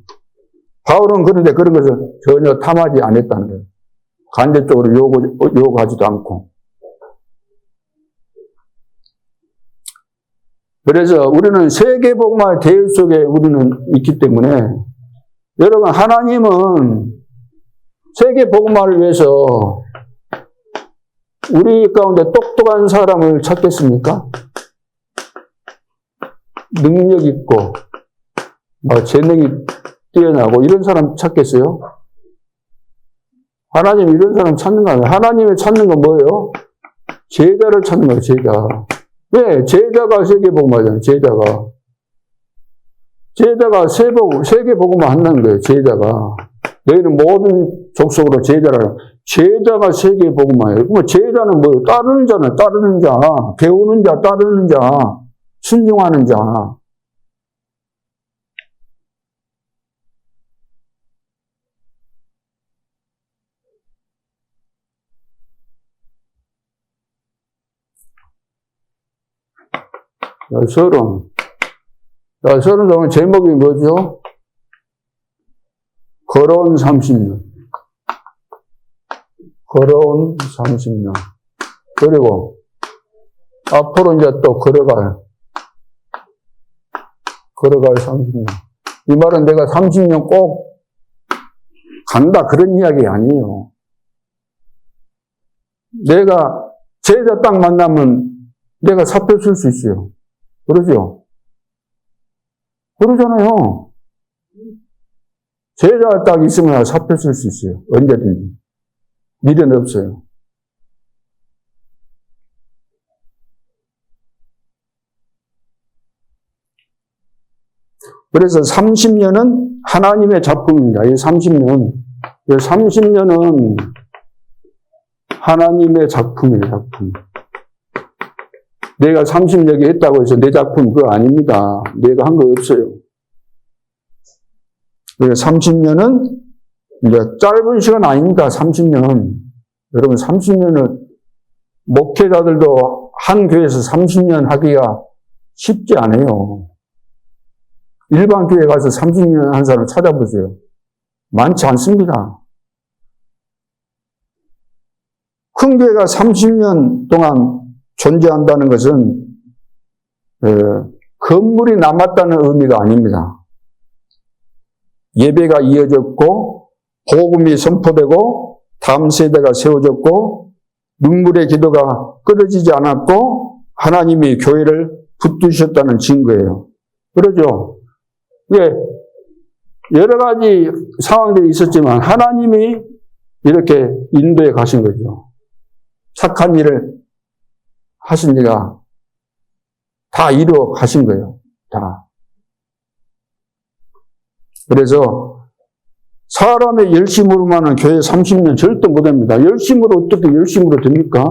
[SPEAKER 1] 바울은 그런데 그런 것을 전혀 탐하지 않았다는 거예요. 간접적으로 요구하지도 않고. 그래서 우리는 세계복음화 대열 속에 우리는 있기 때문에 여러분 하나님은 세계복음화를 위해서 우리 가운데 똑똑한 사람을 찾겠습니까? 능력 있고 재능이 뛰어나고 이런 사람 찾겠어요? 하나님 이런 사람 찾는 거 아니에요. 하나님을 찾는 건 뭐예요? 제자를 찾는 거예요. 제자. 왜? 제자가 세계복음 하잖아요. 제자가 세계복음을 한다는 거예요. 제자가. 너희는 모든 족속으로 제자라. 제자가 세계복음이에요. 그러면 제자는 뭐예요? 따르는 자는 따르는 자, 배우는 자, 따르는 자, 순종하는 자. 서론 동안 제목이 뭐죠? 걸어온 30년. 걸어온 30년. 그리고 앞으로 이제 또 걸어갈 30년. 이 말은 내가 30년 꼭 간다 그런 이야기 아니에요. 내가 제자 딱 만나면 내가 사표 쓸 수 있어요. 그러죠? 그러잖아요. 제자 딱 있으면 사표 쓸 수 있어요. 언제든지. 미련 없어요. 그래서 30년은 하나님의 작품입니다. 이 30년은 하나님의 작품이에요, 작품. 내가 30년이 했다고 해서 내 작품 그거 아닙니다. 내가 한 거 없어요. 그래서 30년은 이제 짧은 시간 아닙니다. 30년. 여러분 30년은 목회자들도 한 교회에서 30년 하기가 쉽지 않아요. 일반 교회 가서 30년 한 사람 찾아보세요. 많지 않습니다. 큰 교회가 30년 동안 존재한다는 것은 건물이 남았다는 의미가 아닙니다. 예배가 이어졌고 복음이 선포되고 다음 세대가 세워졌고 눈물의 기도가 끊어지지 않았고 하나님이 교회를 붙드셨다는 증거예요. 그러죠? 왜? 여러 가지 상황들이 있었지만 하나님이 이렇게 인도해 가신 거죠. 착한 일을 하신 이가 다 이루어 가신 거예요. 다. 그래서 사람의 열심으로만은 교회 30년 절대 못합니다. 열심으로 어떻게 열심으로 됩니까?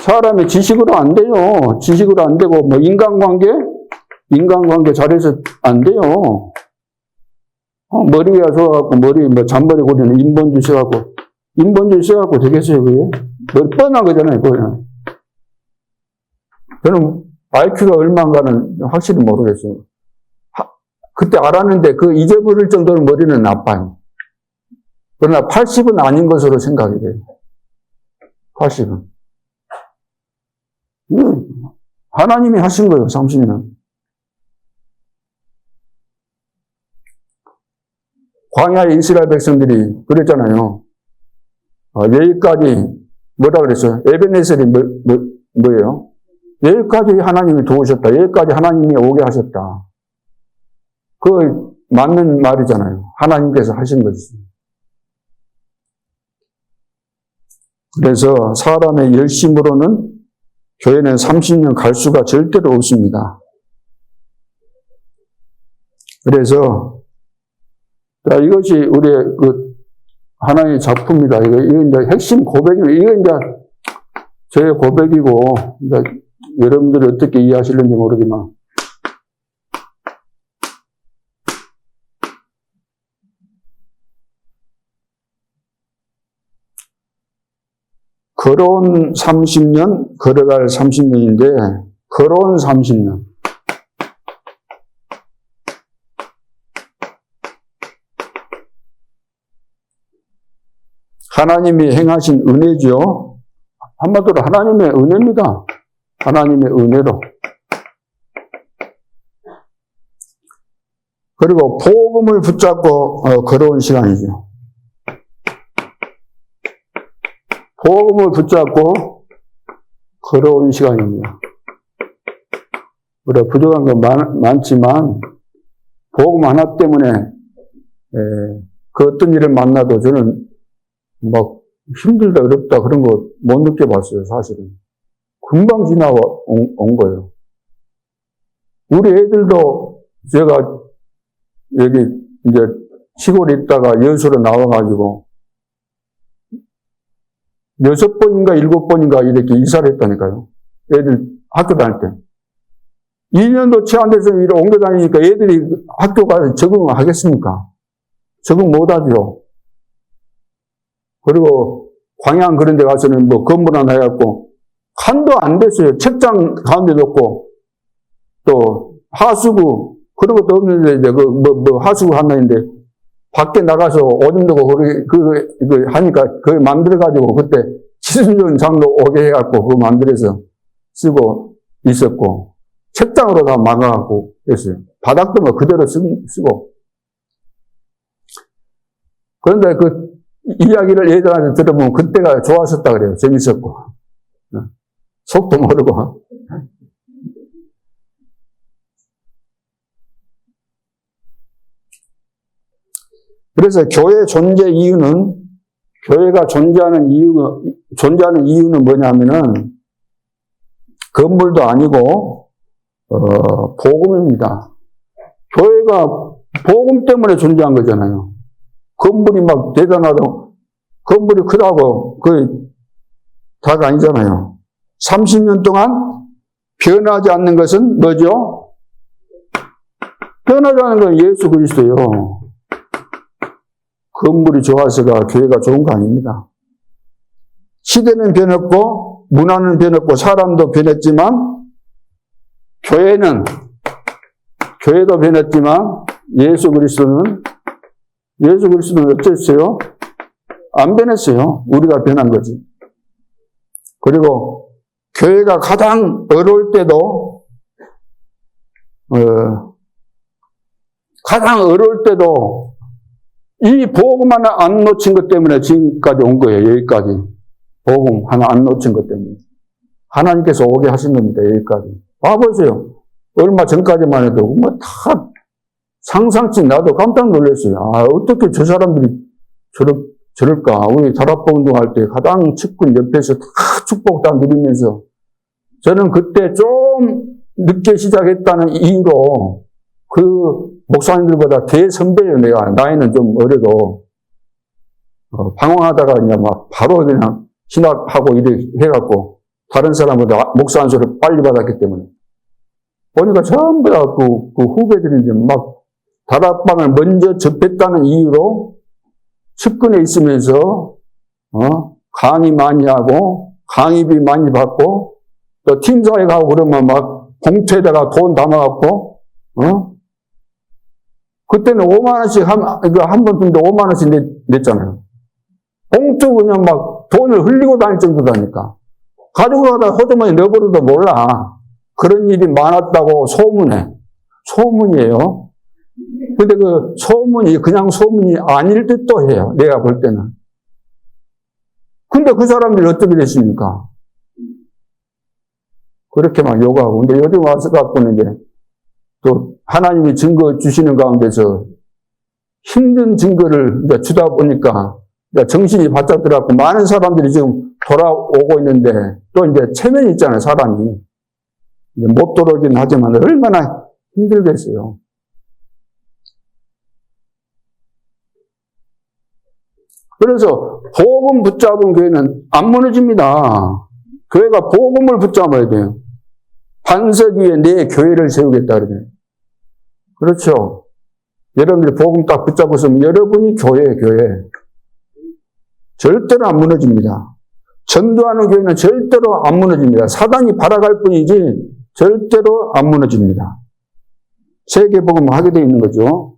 [SPEAKER 1] 사람의 지식으로 안 돼요. 지식으로 안 되고 뭐 인간관계 잘해서 안 돼요. 머리가 좋아갖고 머리 뭐 잔머리 고리는 인본주 있어갖고 되겠어요 그게? 머리 뻔한 거잖아요 그거는. 저는 IQ가 얼마인가는 확실히 모르겠어요. 그때 알았는데 그 잊어버릴 정도로 머리는 나빠요. 그러나 80은 아닌 것으로 생각이 돼요. 80은. 하나님이 하신 거예요, 30년. 광야의 이스라엘 백성들이 그랬잖아요. 여기까지, 뭐라 그랬어요? 에베네셀이 뭐예요? 여기까지 하나님이 도우셨다. 여기까지 하나님이 오게 하셨다. 그 맞는 말이잖아요. 하나님께서 하신 것이. 그래서 사람의 열심으로는 교회는 30년 갈 수가 절대로 없습니다. 그래서 이것이 우리의 그 하나의 작품이다. 이거 이제 핵심 고백이고, 이거 이제 저의 고백이고, 이제 여러분들이 어떻게 이해하실는지 모르지만, 걸어온 30년, 걸어갈 30년인데, 걸어온 30년. 하나님이 행하신 은혜죠. 한마디로 하나님의 은혜입니다. 하나님의 은혜로. 그리고 복음을 붙잡고 걸어온 시간이죠. 복음을 붙잡고 걸어온 시간입니다. 우리가 부족한 게 많지만 복음 하나 때문에 그 어떤 일을 만나도 저는 막 힘들다 어렵다 그런 거 못 느껴봤어요. 사실은. 금방 지나와 온 거예요. 우리 애들도 제가 여기 이제 시골에 있다가 여수로 나와가지고 6번인가 7번인가 이렇게 이사를 했다니까요. 애들 학교 다닐 때. 2년도 채 안 돼서 이렇게 옮겨 다니니까 애들이 학교 가서 적응을 하겠습니까? 적응 못 하죠. 그리고 광양 그런 데 가서는 뭐 건물 하나 해갖고 한도 안 됐어요. 책장 가운데 놓고 또 하수구 그런 것도 없는데 이제 하수구 하나인데 밖에 나가서 오줌 누고 그 하니까 그걸 만들어가지고 그때 지순전 장로 오게 해갖고 그거 만들어서 쓰고 있었고 책장으로 다 막아갖고 했어요. 바닥도 뭐 그대로 쓰고. 그런데 그 이야기를 애들한테 들어보면 그때가 좋았었다 그래요. 재밌었고. 속도 모르고. 그래서 교회 존재 이유는, 교회가 존재하는 이유는 뭐냐면은, 건물도 아니고, 복음입니다. 교회가 복음 때문에 존재한 거잖아요. 건물이 막 대단하다고, 건물이 크다고, 다가 아니잖아요. 30년 동안 변하지 않는 것은 뭐죠? 변하지 않는 건 예수 그리스도예요. 건물이 좋아서가 교회가 좋은 거 아닙니다. 시대는 변했고, 문화는 변했고, 사람도 변했지만, 교회도 변했지만, 예수 그리스도는 어땠어요? 안 변했어요. 우리가 변한 거지. 그리고 교회가 가장 어려울 때도 이 복음 하나 안 놓친 것 때문에 지금까지 온 거예요. 여기까지. 복음 하나 안 놓친 것 때문에. 하나님께서 오게 하신 겁니다. 여기까지. 봐보세요. 얼마 전까지만 해도 다 상상치 나도 깜짝 놀랐어요. 어떻게 저 사람들이 저럴까. 우리 다락방 운동할 때 가장 측근 옆에서 다 축복 다 누리면서 저는 그때 좀 늦게 시작했다는 이유로 그 목사님들보다 대선배예요. 내가 나이는 좀 어려도 방황하다가 그냥 막 바로 그냥 신학하고 이렇게 해갖고 다른 사람보다 목사 안수를 빨리 받았기 때문에 보니까 전부 다 그 후배들이 이제 막 다락방을 먼저 접했다는 이유로 측근에 있으면서 강의 많이 하고 강의비 많이 받고 또 팀사회 가고 그러면 막 봉투에다가 돈 담아갖고 그때는 5만원씩 한 번 뜬데 5만원씩 냈잖아요. 봉투 그냥 막 돈을 흘리고 다닐 정도다니까. 가지고 가다 호주머니 넣어버려도 몰라. 그런 일이 많았다고 소문이에요. 근데 그 소문이 그냥 소문이 아닐 듯도 해요. 내가 볼 때는. 근데 그 사람들이 어떻게 됐습니까? 그렇게 막 요구하고. 근데 요즘 와서 갖고는 이제 또 하나님이 증거 주시는 가운데서 힘든 증거를 이제 주다 보니까 이제 정신이 바짝 들어갖고 많은 사람들이 지금 돌아오고 있는데 또 이제 체면이 있잖아요, 사람이. 이제 못 돌아오긴 하지만 얼마나 힘들겠어요. 그래서 복음 붙잡은 교회는 안 무너집니다. 교회가 복음을 붙잡아야 돼요. 반석 위에 내 교회를 세우겠다 그러잖아요. 그렇죠. 여러분들이 복음 딱 붙잡고 있으면 여러분이 교회예요, 교회. 절대로 안 무너집니다. 전도하는 교회는 절대로 안 무너집니다. 사단이 발악할 뿐이지 절대로 안 무너집니다. 세계복음을 하게 돼 있는 거죠.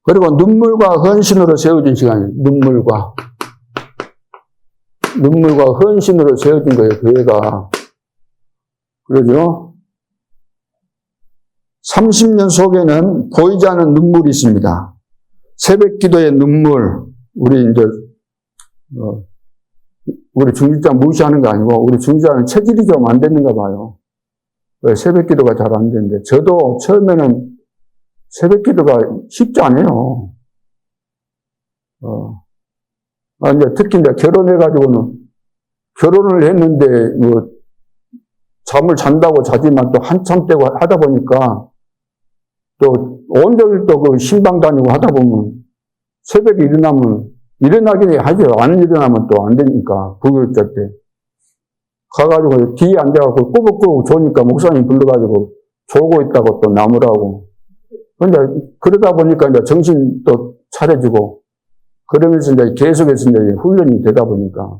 [SPEAKER 1] 그리고 눈물과 헌신으로 세워진 시간이에요. 눈물과 헌신으로 세워진 거예요, 교회가. 그러죠? 30년 속에는 보이지 않는 눈물이 있습니다. 새벽 기도의 눈물, 우리 중직자 무시하는 거 아니고, 우리 중직자는 체질이 좀 안 됐는가 봐요. 새벽 기도가 잘 안 되는데, 저도 처음에는 새벽 기도가 쉽지 않아요. 이제 특히 이제 결혼해가지고는, 결혼을 했는데, 뭐, 잠을 잔다고 자지만 또 한참 떼고 하다 보니까, 또 온종일 또 그 신방 다니고 하다 보면, 새벽에 일어나긴 하죠. 안 일어나면 또 안 되니까, 부교육자 때. 가가지고 뒤에 앉아갖고 꾸벅꾸벅 조니까 목사님 불러가지고 조고 있다고 또 나무라고. 근데 그러다 보니까 이제 정신 또 차려지고, 그러면서 이제 계속해서 이제 훈련이 되다 보니까.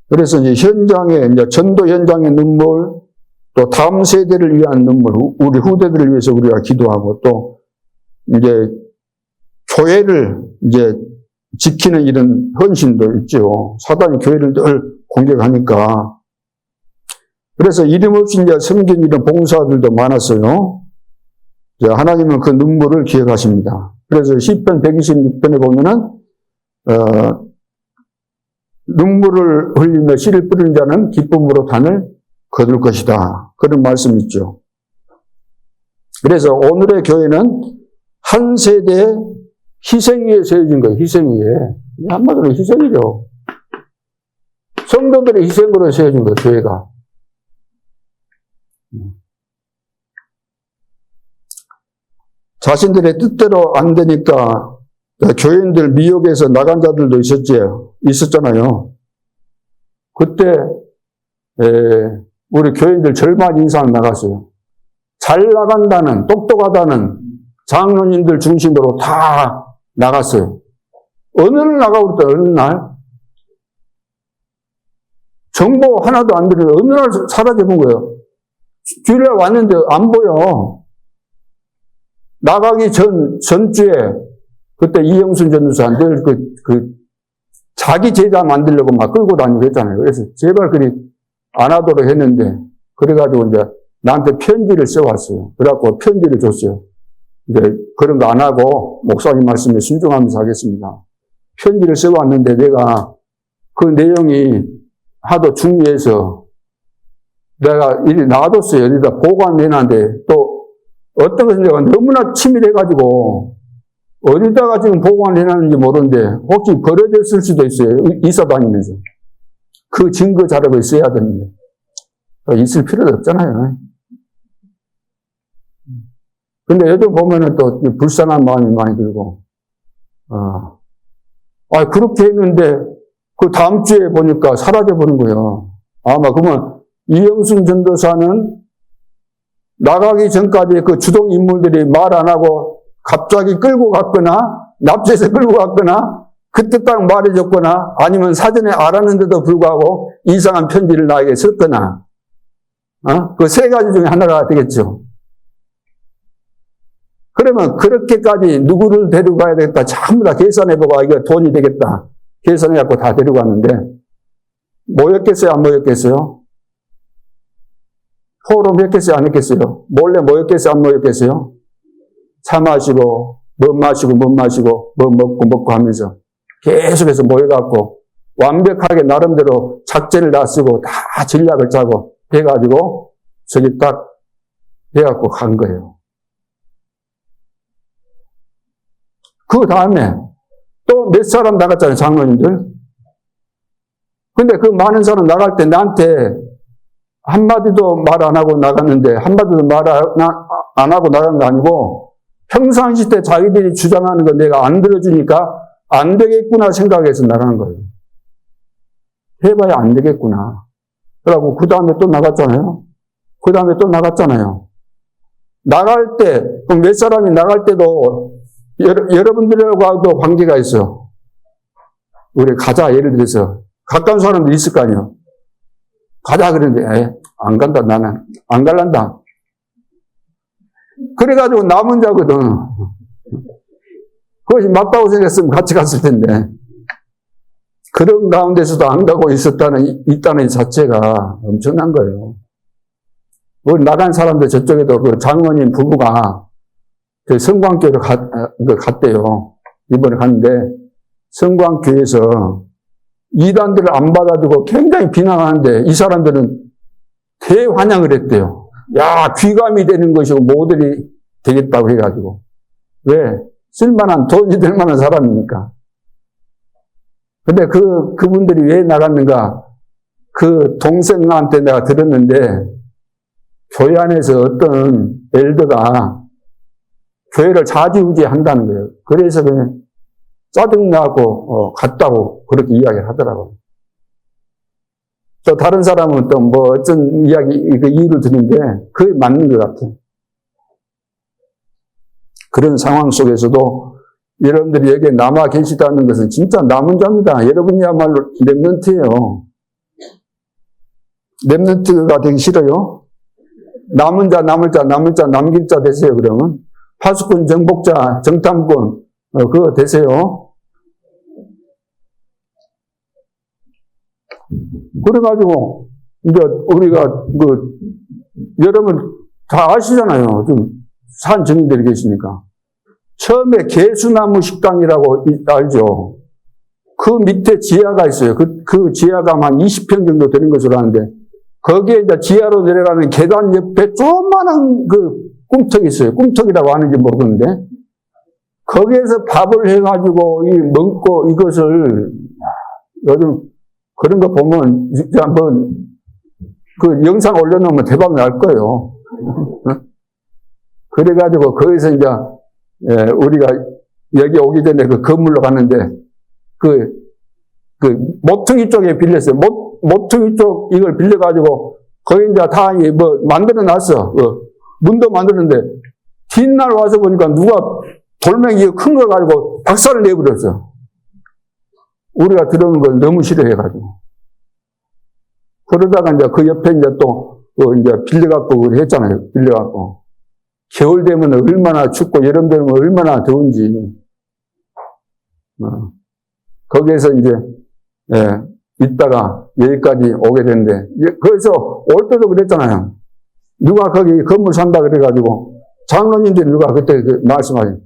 [SPEAKER 1] 그래서 이제 이제 전도 현장의 눈물, 또 다음 세대를 위한 눈물, 우리 후대들을 위해서 우리가 기도하고, 또 이제 교회를 이제 지키는 이런 헌신도 있죠. 사단이 교회를 늘 공격하니까. 그래서 이름 없이 이제 섬긴 이런 봉사들도 많았어요. 하나님은 그 눈물을 기억하십니다. 그래서 시편 126편에 보면은, 눈물을 흘리며 씨를 뿌리는 자는 기쁨으로 단을 거둘 것이다. 그런 말씀이 있죠. 그래서 오늘의 교회는 한 세대의 희생 위에 세워진 거예요. 희생 위에. 한마디로 희생이죠. 성도들의 희생으로 세워진 거예요. 교회가. 자신들의 뜻대로 안 되니까 교인들 미혹에서 나간 자들도 있었잖아요. 그때 우리 교인들 절반 이상 나갔어요. 잘 나간다는, 똑똑하다는 장로님들 중심으로 다 나갔어요. 어느 날 나가고 그랬다, 어느 날. 정보 하나도 안 들으면 어느 날 사라져본 거예요. 주일날 왔는데 안 보여. 나가기 전주에, 그때 이영순 전도사한테 자기 제자 만들려고 막 끌고 다니고 했잖아요. 그래서 제발 그리 안 하도록 했는데, 그래가지고 이제 나한테 편지를 써왔어요. 그래갖고 편지를 줬어요. 이제 그런 거 안 하고 목사님 말씀에 순종하면서 하겠습니다. 편지를 써왔는데 내가 그 내용이 하도 중요해서 내가 이리 놔뒀어요. 여기다 보관해놨는데 또 어떤 것은 내가 너무나 치밀해가지고 어디다가 지금 보관해놨는지 모르는데 혹시 버려졌을 수도 있어요. 이사 다니면서. 그 증거 자료가 있어야 되는데. 있을 필요도 없잖아요. 근데 요즘 보면은 또 불쌍한 마음이 많이 들고, 그렇게 했는데 그 다음 주에 보니까 사라져버린 거예요. 아마 그러면 이영순 전도사는 나가기 전까지 그 주동 인물들이 말 안 하고 갑자기 끌고 갔거나, 납치해서 끌고 갔거나, 그때 딱 말해줬거나, 아니면 사전에 알았는데도 불구하고 이상한 편지를 나에게 썼거나, 그 세 가지 중에 하나가 되겠죠. 그러면 그렇게까지 누구를 데려가야 되겠다. 전부 다 계산해보고, 이거 돈이 되겠다. 계산해갖고 다 데려갔는데, 모였겠어요? 안 모였겠어요? 포럼 했겠어요? 안 했겠어요? 몰래 모였겠어요? 안 모였겠어요? 차 마시고, 뭐 마시고, 뭐 먹고 하면서 계속해서 모여갖고 완벽하게 나름대로 작전을 다 쓰고 다 전략을 짜고 해가지고 저기 딱 해갖고 간 거예요. 그 다음에 또 몇 사람 나갔잖아요, 장로님들. 근데 그 많은 사람 나갈 때 나한테 한마디도 말 안 하고 나갔는데, 한마디도 말 안 하고 나간 거 아니고, 평상시 때 자기들이 주장하는 거 내가 안 들어주니까 안 되겠구나 생각해서 나가는 거예요. 해봐야 안 되겠구나. 그러고 그 다음에 또 나갔잖아요. 나갈 때, 그럼 몇 사람이 나갈 때도 여러분들하고도 관계가 있어. 우리 가자, 예를 들어서. 가까운 사람도 있을 거 아니에요. 가자 그랬는데, 안 간다, 나는. 안 갈란다. 그래가지고 남은 자거든. 그것이 맞다고 생각했으면 같이 갔을 텐데. 그런 가운데서도 안 가고 있다는 자체가 엄청난 거예요. 우리 나간 사람들 저쪽에도 그 장로님 부부가 그 성광교회로 갔대요. 이번에 갔는데, 성광교회에서 이단들을 안 받아주고 굉장히 비난하는데 이 사람들은 대환영을 했대요. 야, 귀감이 되는 것이고 모델이 되겠다고 해가지고. 왜? 쓸만한, 돈이 될 만한 사람이니까. 근데 그분들이 왜 나갔는가? 그 동생한테 내가 들었는데, 교회 안에서 어떤 엘더가 교회를 좌지우지 한다는 거예요. 그래서 그냥 짜증나고, 갔다고 그렇게 이야기를 하더라고요. 또 다른 사람은 또 뭐 어떤 이야기, 이유를 듣는데, 그게 맞는 것 같아요. 그런 상황 속에서도 여러분들이 여기에 남아 계시다는 것은 진짜 남은 자입니다. 여러분이야말로 렘넌트예요. 렘넌트가 되기 싫어요? 남은 자, 남을 자, 남을 자, 남길 자 되세요, 그러면. 파수꾼, 정복자, 정탐꾼, 그거 되세요. 그래가지고, 이제 우리가, 여러분 다 아시잖아요. 좀, 산 증인들이 계시니까. 처음에 개수나무 식당이라고 알죠? 그 밑에 지하가 있어요. 그 지하가 한 20평 정도 되는 것으로 아는데, 거기에 이제 지하로 내려가는 계단 옆에 조그마한 꿈턱이 있어요. 꿈턱이라고 하는지 모르겠는데, 거기에서 밥을 해가지고, 먹고 이것을, 요즘 그런 거 보면, 이제 한번, 영상 올려놓으면 대박 날 거예요. 그래가지고, 거기서 이제, 우리가 여기 오기 전에 그 건물로 갔는데, 모퉁이 쪽에 빌렸어요. 모퉁이 쪽 이걸 빌려가지고, 거기 이제 다 만들어 놨어. 문도 만드는데, 뒷날 와서 보니까 누가 돌멩이 큰 거 가지고 박살을 내버렸어. 우리가 들어오는 걸 너무 싫어해가지고. 그러다가 이제 그 옆에 이제 또, 이제 빌려갖고 했잖아요. 빌려갖고. 겨울 되면 얼마나 춥고, 여름 되면 얼마나 더운지. 거기에서 이제, 있다가 여기까지 오게 됐는데, 거기서 올 때도 그랬잖아요. 누가 거기 건물 산다 그래가지고, 장로님들이 누가 그때 말씀하신,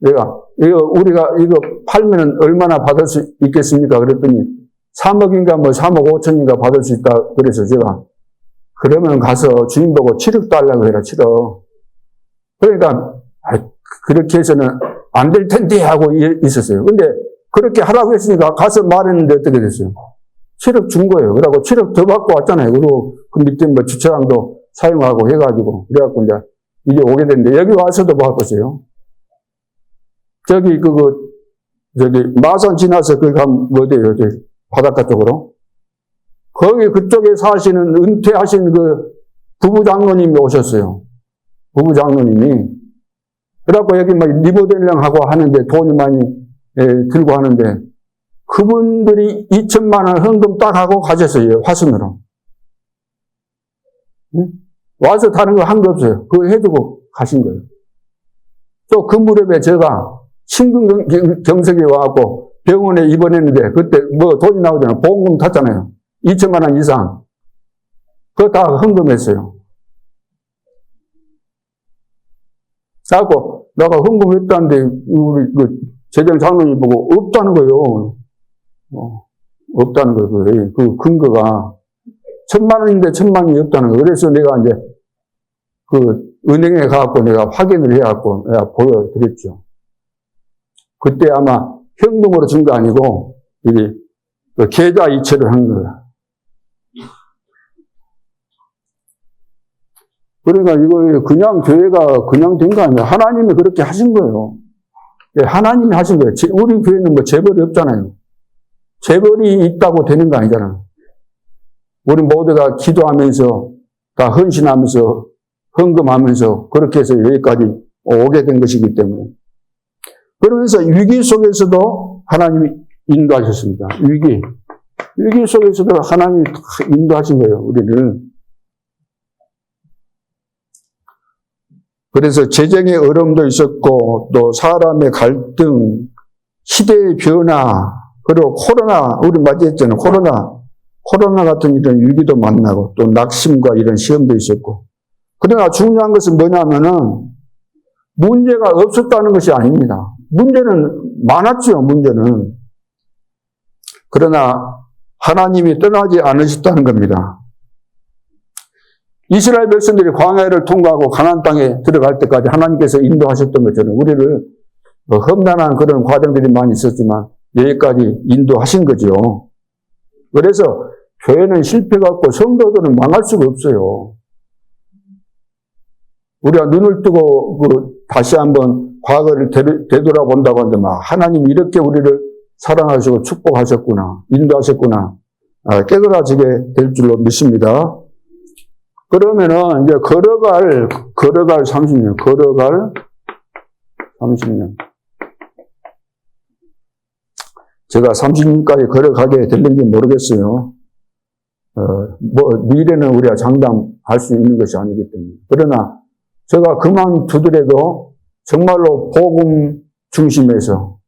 [SPEAKER 1] 우리가 이거 팔면은 얼마나 받을 수 있겠습니까? 그랬더니, 3억인가 3억 5천인가 받을 수 있다. 그래서 제가, 그러면 가서 주인 보고 7억 달라고 해라, 7억. 그러니까, 그렇게 해서는 안 될 텐데 하고 있었어요. 근데 그렇게 하라고 했으니까 가서 말했는데 어떻게 됐어요? 7억 준 거예요. 그래갖고 7억 더 받고 왔잖아요. 그리고 그 밑에 주차장도 사용하고 해가지고, 그래갖고 이제 이게 오게 됐는데, 여기 와서도 바꿨어요. 저기 마산 지나서 거기 가면 어디에요? 저기 바닷가 쪽으로. 거기 그쪽에 사시는 은퇴하신 부부 장로님이 오셨어요. 부부 장로님이. 그래갖고 여기 리모델링 하고 하는데 돈이 많이 들고 하는데, 그분들이 2천만 원 헌금 딱 하고 가셨어요. 화순으로. 응? 와서 다른 거 한 거 없어요. 그거 해주고 가신 거예요. 또 그 무렵에 제가 심근경색이 와갖고 병원에 입원했는데, 그때 돈이 나오잖아요. 보험금 탔잖아요. 2천만 원 이상. 그거 다 헌금했어요. 그래갖고 내가 헌금했다는데 우리 재정 장로님 보고 없다는 거예요. 없다는 거예요. 그 근거가 1,000만 원인데 1,000만 원이 없다는 거예요. 그래서 내가 이제 은행에 가갖고 내가 확인을 해갖고 내가 보여드렸죠. 그때 아마 현금으로 준 거 아니고 계좌 이체를 한 거야. 그러니까 이거 그냥 교회가 그냥 된 거 아니에요. 하나님이 그렇게 하신 거예요. 하나님이 하신 거예요. 우리 교회는 재벌이 없잖아요. 재벌이 있다고 되는 거 아니잖아요. 우리 모두가 기도하면서 다 헌신하면서 헌금하면서 그렇게 해서 여기까지 오게 된 것이기 때문에. 그러면서 위기 속에서도 하나님이 인도하셨습니다. 위기 속에서도 하나님이 인도하신 거예요, 우리를. 그래서 재정의 어려움도 있었고, 또 사람의 갈등, 시대의 변화, 그리고 코로나, 우리 맞이했잖아요. 코로나 같은 이런 위기도 만나고, 또 낙심과 이런 시험도 있었고. 그러나 중요한 것은 뭐냐면은, 문제가 없었다는 것이 아닙니다. 문제는 많았죠, 문제는. 그러나 하나님이 떠나지 않으셨다는 겁니다. 이스라엘 백성들이 광야를 통과하고 가나안 땅에 들어갈 때까지 하나님께서 인도하셨던 것처럼 우리를 험난한 그런 과정들이 많이 있었지만 여기까지 인도하신 거죠. 그래서 교회는 실패갖고 성도들은 망할 수가 없어요. 우리가 눈을 뜨고 다시 한번 과거를 되돌아본다고 하는데 하나님이 이렇게 우리를 사랑하시고 축복하셨구나, 인도하셨구나 깨달아지게 될 줄로 믿습니다. 그러면은 이제 걸어갈 30년, 걸어갈 30년. 제가 30년까지 걸어가게 될는지 모르겠어요. 미래는 우리가 장담할 수 있는 것이 아니기 때문에. 그러나 제가 그만두더라도 정말로 복음 중심에서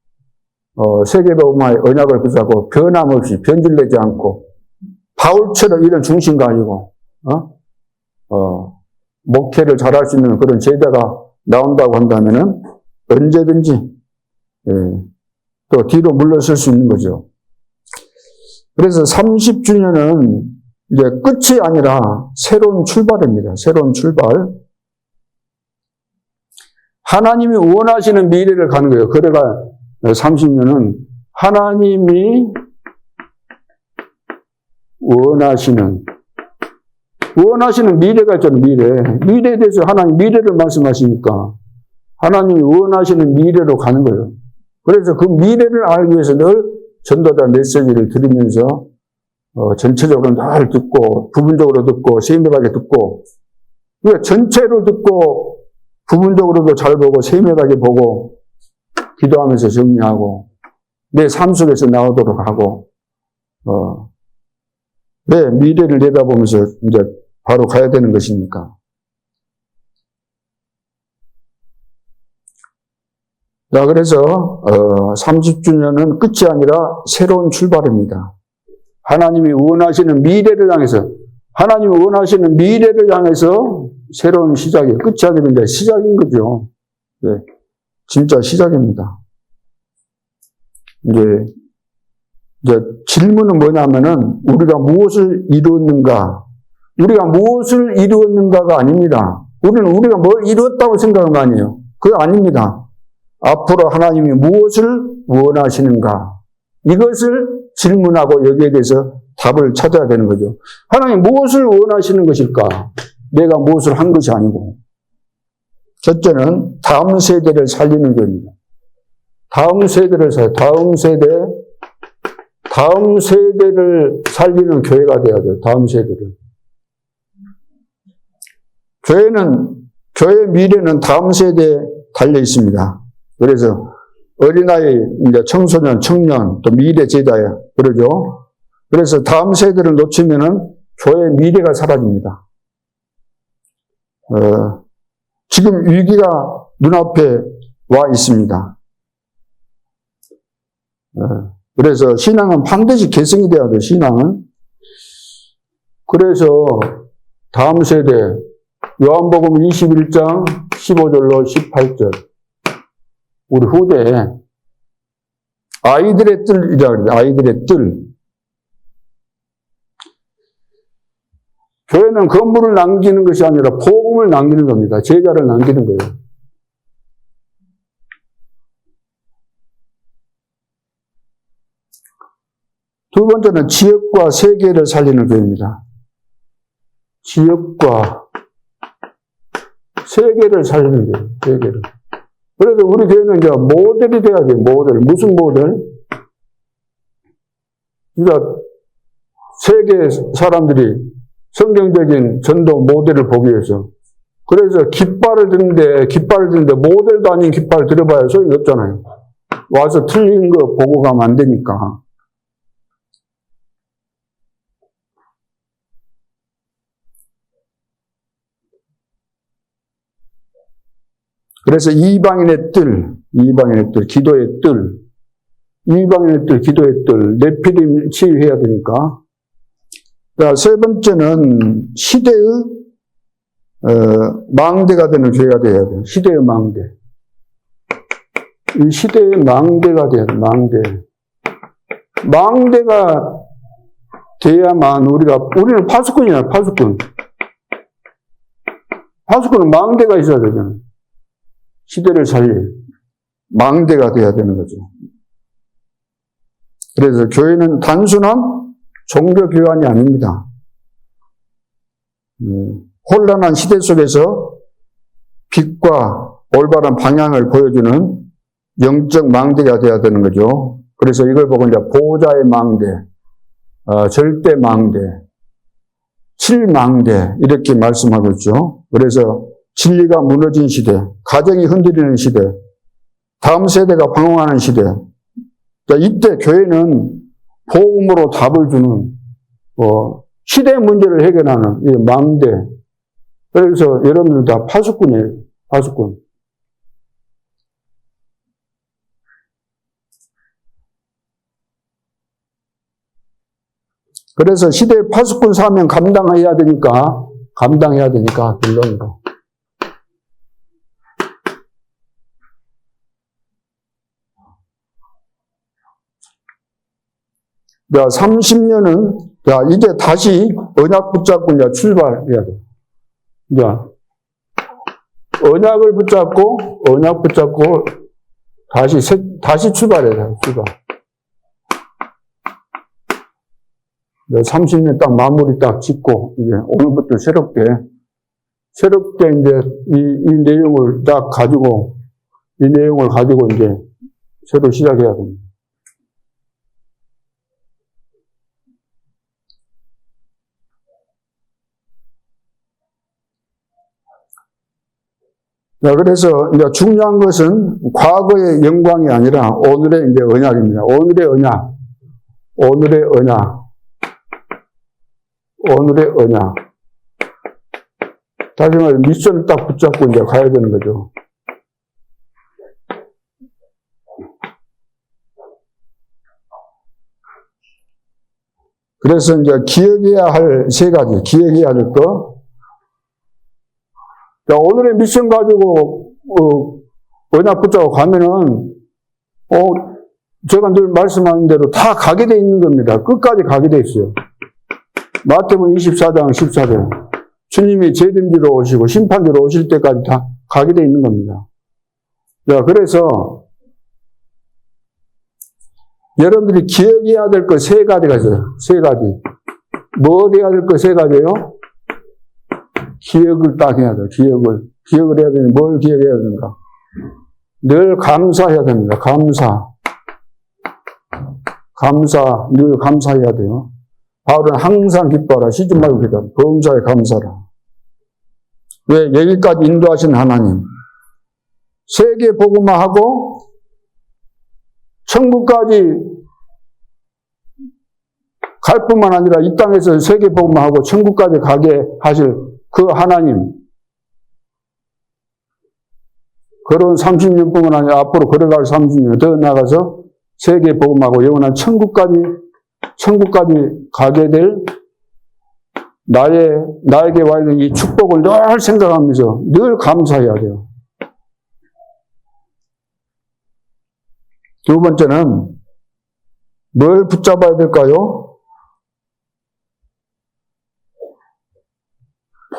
[SPEAKER 1] 세계복음화의 언약을 붙잡고 변함없이 변질되지 않고 바울처럼 이런 중심가 아니고 목회를 잘할 수 있는 그런 제자가 나온다고 한다면은 언제든지 또 뒤로 물러설 수 있는 거죠. 그래서 30주년은 이제 끝이 아니라 새로운 출발입니다. 새로운 출발. 하나님이 원하시는 미래를 가는 거예요. 그래가 30년은 하나님이 원하시는 미래가 있잖아요. 미래에 대해서 하나님 미래를 말씀하시니까 하나님이 원하시는 미래로 가는 거예요. 그래서 그 미래를 알기 위해서 늘 전도자 메시지를 들으면서 전체적으로 늘 듣고 부분적으로 듣고 세밀하게 듣고 그러니까 전체로 듣고 부분적으로도 잘 보고 세밀하게 보고 기도하면서 정리하고 내 삶 속에서 나오도록 하고 내 미래를 내다보면서 이제 바로 가야 되는 것이니까. 자, 그래서 30주년은 끝이 아니라 새로운 출발입니다. 하나님이 원하시는 미래를 향해서 새로운 시작이에요. 끝이 아니라 시작인 거죠. 네, 진짜 시작입니다. 이제 질문은 뭐냐면은 우리가 무엇을 이루었는가가 아닙니다. 우리가 뭘 이루었다고 생각은 아니에요. 그거 아닙니다. 앞으로 하나님이 무엇을 원하시는가 이것을 질문하고 여기에 대해서 답을 찾아야 되는 거죠. 하나님 무엇을 원하시는 것일까? 내가 무엇을 한 것이 아니고 첫째는 다음 세대를 살리는 겁니다. 다음 세대를 살리는 교회가 돼야 돼요. 다음 세대를. 교회의 미래는 다음 세대에 달려 있습니다. 그래서 어린아이, 이제 청소년, 청년, 또 미래 제자야. 그러죠. 그래서 다음 세대를 놓치면은 교회의 미래가 사라집니다. 지금 위기가 눈앞에 와 있습니다. 그래서 신앙은 반드시 개성이 돼야 돼요, 신앙은. 그래서 다음 세대, 요한복음 21장 15절로 18절. 우리 후대에 아이들의 뜰이라고 그래요. 아이들의 뜰. 교회는 건물을 남기는 것이 아니라 복음을 남기는 겁니다. 제자를 남기는 거예요. 두 번째는 지역과 세계를 살리는 교회입니다. 지역과 세계를 살리는 교회, 세계를. 그래서 우리 교회는 이제 모델이 돼야 돼요, 모델. 무슨 모델? 그러니까 세계 사람들이 성경적인 전도 모델을 보기 위해서. 그래서 깃발을 드는데 모델도 아닌 깃발을 들어봐야 소용이 없잖아요. 와서 틀린 거 보고 가면 안 되니까. 그래서 이방인의 뜰, 기도의 뜰, 기도의 뜰, 네피림 치유해야 되니까. 자, 세 번째는 시대의 망대가 되는 교회가 되어야 돼요. 시대의 망대. 이 시대의 망대가 돼야 돼요, 망대. 망대가 돼야만 우리는 파수꾼이야, 파수꾼. 파수꾼은 망대가 있어야 되잖아요. 시대를 살릴. 망대가 돼야 되는 거죠. 그래서 교회는 단순한 종교기관이 아닙니다. 혼란한 시대 속에서 빛과 올바른 방향을 보여주는 영적 망대가 돼야 되는 거죠. 그래서 이걸 보고 이제 보호자의 망대, 절대 망대, 칠망대 이렇게 말씀하고 있죠. 그래서 진리가 무너진 시대, 가정이 흔들리는 시대, 다음 세대가 방황하는 시대. 이때 교회는 복음으로 답을 주는 시대 문제를 해결하는 이 망대. 그래서 여러분들 다 파수꾼이에요. 파수꾼. 그래서 시대의 파수꾼 사명 감당해야 되니까 결론으로. 자, 30년은, 자, 이제 다시 언약 붙잡고 이제 출발해야 돼. 자, 언약 붙잡고, 다시 출발해야 돼, 출발. 30년 딱 마무리 딱 짓고, 이제 오늘부터 새롭게 이제 이 내용을 딱 가지고, 이 내용을 가지고 이제 새로 시작해야 됩니다. 자, 그래서 이제 중요한 것은 과거의 영광이 아니라 오늘의 이제 언약입니다. 오늘의 언약. 다시 말해 미션을 딱 붙잡고 이제 가야 되는 거죠. 그래서 이제 기억해야 할 세 가지, 기억해야 될 거. 자, 오늘의 미션 가지고, 언약 붙잡고 가면은, 제가 늘 말씀하는 대로 다 가게 돼 있는 겁니다. 끝까지 가게 돼 있어요. 마태복음 24장, 14절. 주님이 재림지로 오시고 심판지로 오실 때까지 다 가게 돼 있는 겁니다. 자, 그래서, 여러분들이 기억해야 될 거 세 가지가 있어요. 세 가지. 뭐 해야 될 거 세 가지예요? 기억을 딱 해야 돼요. 기억을 해야 되는데 뭘 기억해야 되는가? 늘 감사해야 됩니다. 늘 감사해야 돼요. 바울은 항상 기뻐하라. 쉬지 말고 기도하라. 범사에 감사라. 왜? 여기까지 인도하신 하나님. 세계 복음화하고 천국까지 갈 뿐만 아니라 이 땅에서 세계 복음화하고 천국까지 가게 하실 그 하나님. 걸어온 30년뿐만 아니라 앞으로 걸어갈 30년 더 나가서 세계 복음하고 영원한 천국까지 가게 될 나에게 와 있는 이 축복을 늘 생각하면서 늘 감사해야 돼요. 두 번째는 뭘 붙잡아야 될까요?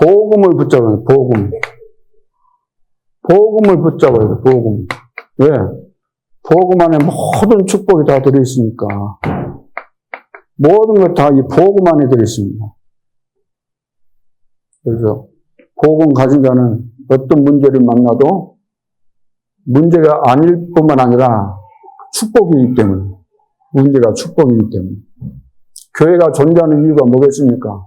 [SPEAKER 1] 복음을 붙잡아야 돼요. 복음을 붙잡아야 돼요. 복음. 왜? 복음 안에 모든 축복이 다 들어있으니까. 모든 것 다 이 복음 안에 들어있습니다. 그래서 복음 가진 자는 어떤 문제를 만나도 문제가 아닐 뿐만 아니라 축복이기 때문에. 문제가 축복이기 때문에. 교회가 존재하는 이유가 뭐겠습니까?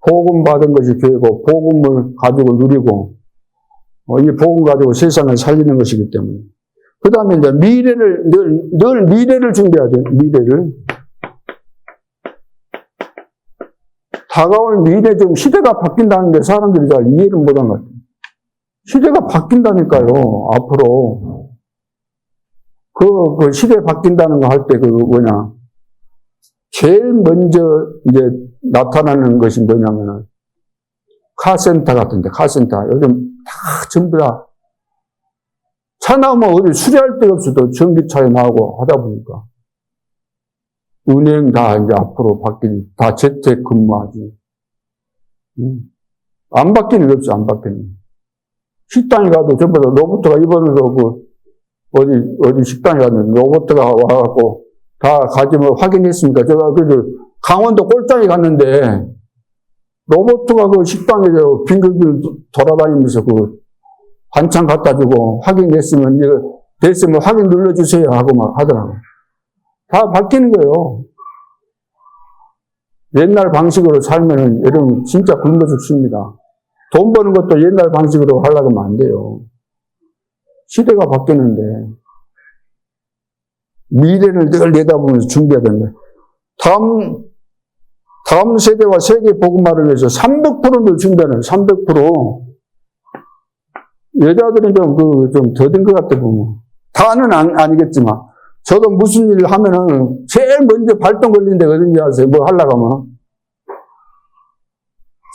[SPEAKER 1] 복음 받은 것이 교회고, 복음을 가지고 누리고, 이 복음 가지고 세상을 살리는 것이기 때문에. 그 다음에 이제 늘 미래를 준비해야 돼요. 미래를. 다가올 미래 좀 시대가 바뀐다는데 사람들이 잘 이해를 못한 것 같아요. 시대가 바뀐다니까요, 앞으로. 그 시대 바뀐다는 거 할 때 제일 먼저 이제 나타나는 것이 뭐냐면은, 카센터 같은데, 카센터. 요즘 다 전부 다, 차 나오면 어디 수리할 데가 없어도 전기차에 나오고 하다 보니까, 은행 다 이제 앞으로 다 재택 근무하지. 안 바뀌는 게 없어, 안 바뀌는. 식당에 가도 전부 다 로봇가 입원해서 어디 식당에 갔는데 로봇가 와갖고 다 가지면 확인했습니까? 제가 그래도 강원도 꼴장에 갔는데 로봇가 그 식당에서 빙글빙글 돌아다니면서 그 반찬 갖다 주고 확인했으면 이거 됐으면 확인 눌러주세요 하고 막 하더라고요. 다 바뀌는 거예요. 옛날 방식으로 살면은 여러분 진짜 굶어 죽습니다. 돈 버는 것도 옛날 방식으로 하려고 하면 안 돼요. 시대가 바뀌는데 미래를 늘 내다보면서 준비해야 된다. 다음 세대와 세계 복음화를 위해서 300%를 준다는 300%. 여자들은 좀 더딘 것 같아 보면. 다는 아니겠지만 저도 무슨 일을 하면은 제일 먼저 발동 걸린 데가 어딘지 아세요? 뭐 하려고 하면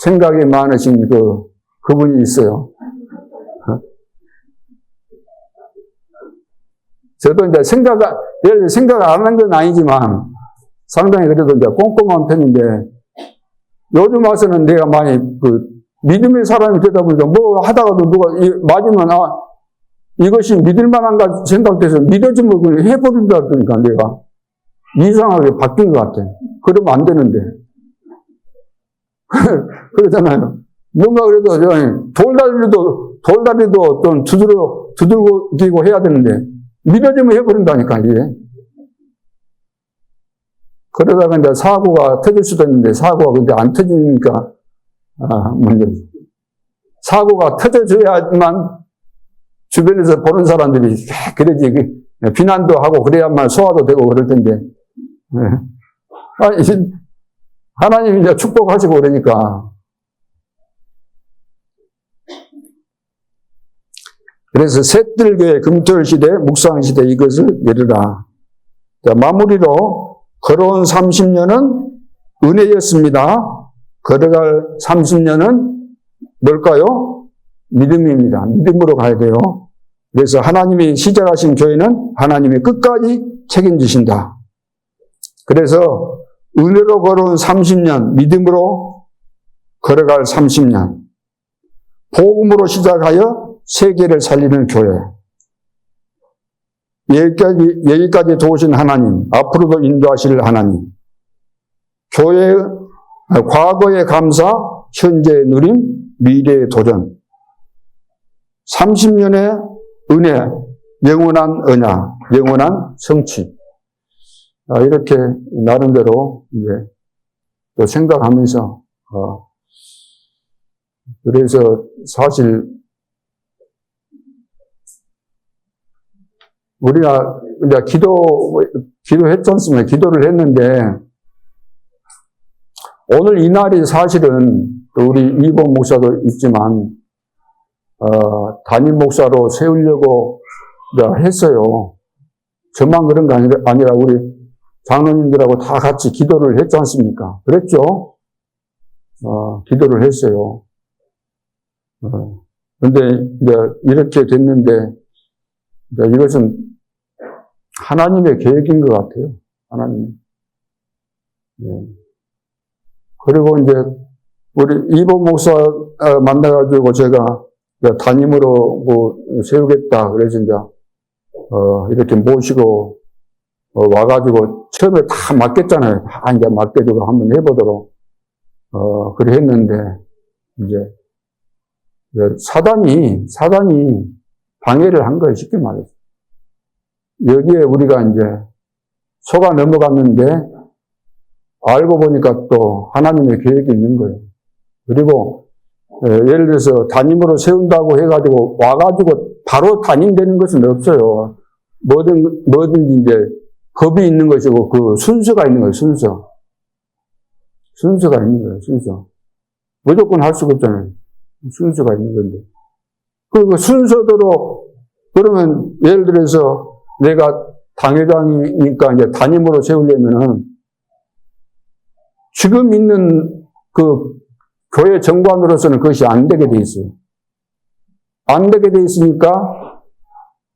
[SPEAKER 1] 생각이 많으신 그분이 있어요. 저도 이제 생각 안 한 건 아니지만 상당히 그래도 이제 꼼꼼한 편인데 요즘 와서는 내가 많이 믿음의 사람이 되다 보니까 뭐 하다가도 누가 맞으면 이것이 믿을만한가 생각돼서 믿어지면 그냥 해버린다 그러니까 내가 이상하게 바뀐 것 같아. 그러면 안 되는데. 그러잖아요. 뭔가 그래도 돌다리도 좀 두들기고 해야 되는데 믿어지면 해버린다니까 이게. 그러다가 이제 사고가 터질 수도 있는데 사고가 근데 안 터지니까 문제지. 사고가 터져줘야만 주변에서 보는 사람들이 그래야지 비난도 하고 그래야만 소화도 되고 그럴 텐데 하나님이 이제 축복하시고 그러니까 그래서 셋들교의 금토일 시대, 묵상 시대 이것을 내리라. 자, 마무리로 걸어온 30년은 은혜였습니다. 걸어갈 30년은 뭘까요? 믿음입니다. 믿음으로 가야 돼요. 그래서 하나님이 시작하신 교회는 하나님이 끝까지 책임지신다. 그래서 은혜로 걸어온 30년, 믿음으로 걸어갈 30년, 복음으로 시작하여 세계를 살리는 교회. 여기까지 도우신 하나님, 앞으로도 인도하실 하나님. 교회의 과거의 감사, 현재의 누림, 미래의 도전. 30년의 은혜, 영원한 언약, 영원한 성취. 이렇게 나름대로 이제 또 생각하면서 그래서 사실 우리가 이제 기도했지 않습니까? 기도를 했는데 오늘 이 날이 사실은 우리 이범 목사도 있지만 담임 목사로 세우려고 했어요. 저만 그런 게 아니라 우리 장로님들하고 다 같이 기도를 했지 않습니까? 그랬죠? 기도를 했어요. 근데 이제 이렇게 됐는데 이것은 하나님의 계획인 것 같아요. 하나님. 네. 그리고 이제 우리 이범 목사 만나가지고 제가 담임으로 세우겠다. 그래서 이제 이렇게 모시고 와가지고 처음에 다 맡겼잖아요. 다 이제 맡겨주고 한번 해보도록 그래 했는데 이제 사단이 방해를 한 거예요. 쉽게 말해서. 여기에 우리가 이제 속아 넘어갔는데 알고 보니까 또 하나님의 계획이 있는 거예요. 그리고 예를 들어서 담임으로 세운다고 해가지고 와가지고 바로 담임되는 것은 없어요. 뭐든지 이제 법이 있는 것이고 그 순서가 있는 거예요. 순서가 있는 거예요. 순서. 무조건 할 수가 없잖아요. 순서가 있는 건데. 그 순서대로 그러면 예를 들어서 내가 당회장이니까 이제 담임으로 세우려면은 지금 있는 그 교회 정관으로서는 그것이 안 되게 돼 있어요. 안 되게 돼 있으니까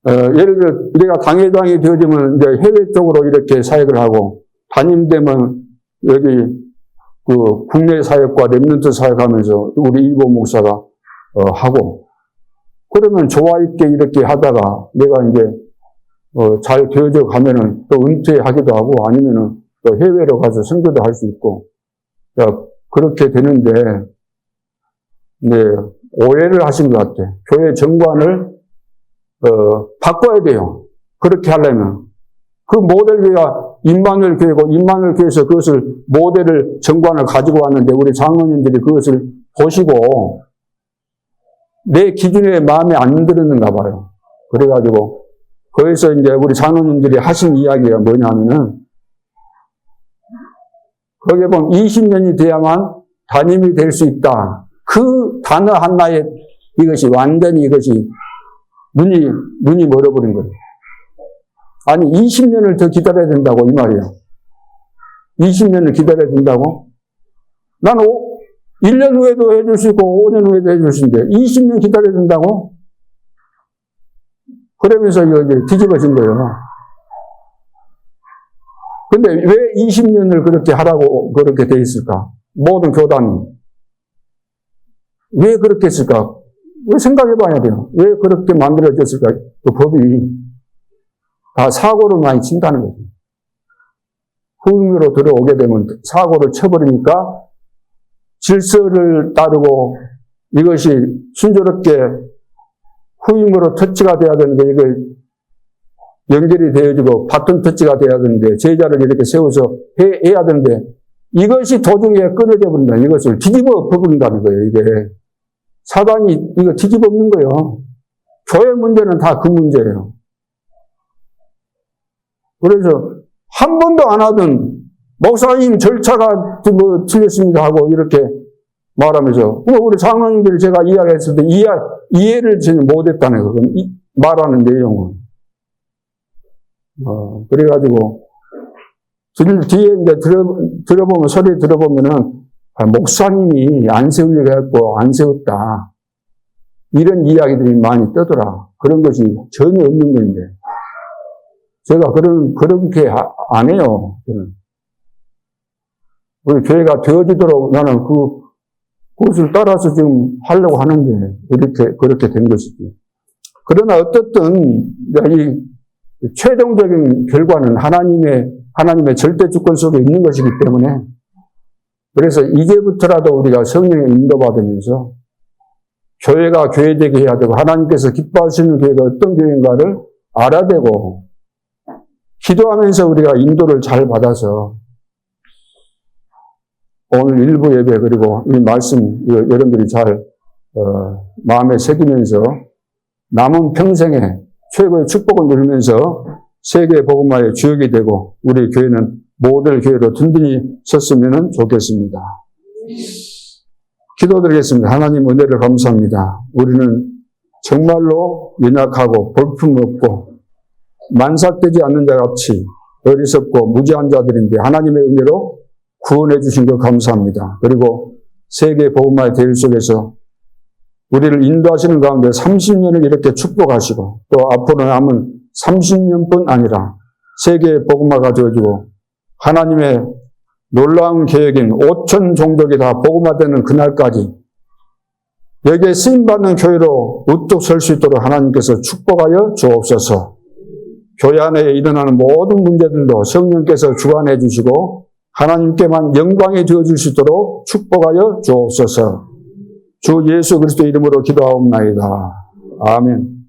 [SPEAKER 1] 예를 들어 내가 당회장이 되어지면 이제 해외 쪽으로 이렇게 사역을 하고 담임되면 여기 그 국내 사역과 렘넌트 사역하면서 우리 이보 목사가 하고 그러면 조화 있게 이렇게 하다가 내가 이제 잘 되어져 가면은 또 은퇴하기도 하고 아니면은 또 해외로 가서 선교도 할 수 있고, 그렇게 되는데, 네, 오해를 하신 것 같아. 교회 정관을, 바꿔야 돼요. 그렇게 하려면. 그 모델 교회가 임마누엘 교회고, 임마누엘 교회에서 그것을, 모델을, 정관을 가지고 왔는데, 우리 장로님들이 그것을 보시고, 내 기준에 마음에 안 들었는가 봐요. 그래가지고, 거기서 이제 우리 장로님들이 하신 이야기가 뭐냐면은, 거기에 보면 20년이 돼야만 담임이 될 수 있다. 그 단어 하나에 이것이 완전히 이것이 눈이 멀어버린 거예요. 아니, 20년을 더 기다려야 된다고, 이 말이에요. 20년을 기다려야 된다고? 난 1년 후에도 해줄 수 있고, 5년 후에도 해줄 수 있는데, 20년 기다려야 된다고? 그러면서 이거 이제 뒤집어진 거예요. 근데 왜 20년을 그렇게 하라고 그렇게 돼 있을까? 모든 교단이. 왜 그렇게 했을까? 왜 생각해 봐야 돼요. 왜 그렇게 만들어졌을까? 그 법이 다 사고를 많이 친다는 거죠. 후임으로 들어오게 되면 사고를 쳐버리니까 질서를 따르고 이것이 순조롭게 후임으로 터치가 돼야 되는데 이거 연결이 되어지고 바톤 터치가 돼야 되는데 제자를 이렇게 세워서 해야 되는데 이것이 도중에 끊어져 버린다. 이것을 뒤집어 엎어버린다는 거예요. 이게 사단이 이거 뒤집어 엎는 거예요. 교회 문제는 다 그 문제예요. 그래서 한 번도 안 하던 목사님 절차가 뭐 틀렸습니다 하고 이렇게 말하면서 우리 장로님들이 제가 이야기했을 때 이해를 전혀 못했다는 거. 말하는 내용은. 그래가지고 뒤에 이제 들어보면 소리 들어보면은 목사님이 안 세우려고 했고 안 세웠다. 이런 이야기들이 많이 떠더라. 그런 것이 전혀 없는 건데. 제가 그렇게 안 해요. 저는. 우리 교회가 되어지도록 나는 그것을 따라서 지금 하려고 하는데, 그렇게 된 것이지. 그러나 어떻든, 이 최종적인 결과는 하나님의 절대 주권 속에 있는 것이기 때문에, 그래서 이제부터라도 우리가 성령의 인도받으면서, 교회가 교회되게 해야 되고, 하나님께서 기뻐하시는 교회가 어떤 교회인가를 알아야 되고, 기도하면서 우리가 인도를 잘 받아서 오늘 일부 예배 그리고 이 말씀 여러분들이 잘 마음에 새기면서 남은 평생에 최고의 축복을 누리면서 세계 복음화의 주역이 되고 우리 교회는 모델 교회로 든든히 섰으면 좋겠습니다. 기도드리겠습니다. 하나님 은혜를 감사합니다. 우리는 정말로 연약하고 볼품없고 만삭되지 않는 자같이 어리석고 무지한 자들인데 하나님의 은혜로 구원해 주신 것 감사합니다. 그리고 세계 복음화의 대일 속에서 우리를 인도하시는 가운데 30년을 이렇게 축복하시고 또 앞으로 남은 30년뿐 아니라 세계 복음화가 되어지고 하나님의 놀라운 계획인 5천 종족이 다 복음화되는 그날까지 여기에 쓰임받는 교회로 우뚝 설 수 있도록 하나님께서 축복하여 주옵소서. 교회 안에 일어나는 모든 문제들도 성령께서 주관해 주시고 하나님께만 영광이 되어질 수 있도록 축복하여 주옵소서. 주 예수 그리스도 이름으로 기도하옵나이다. 아멘.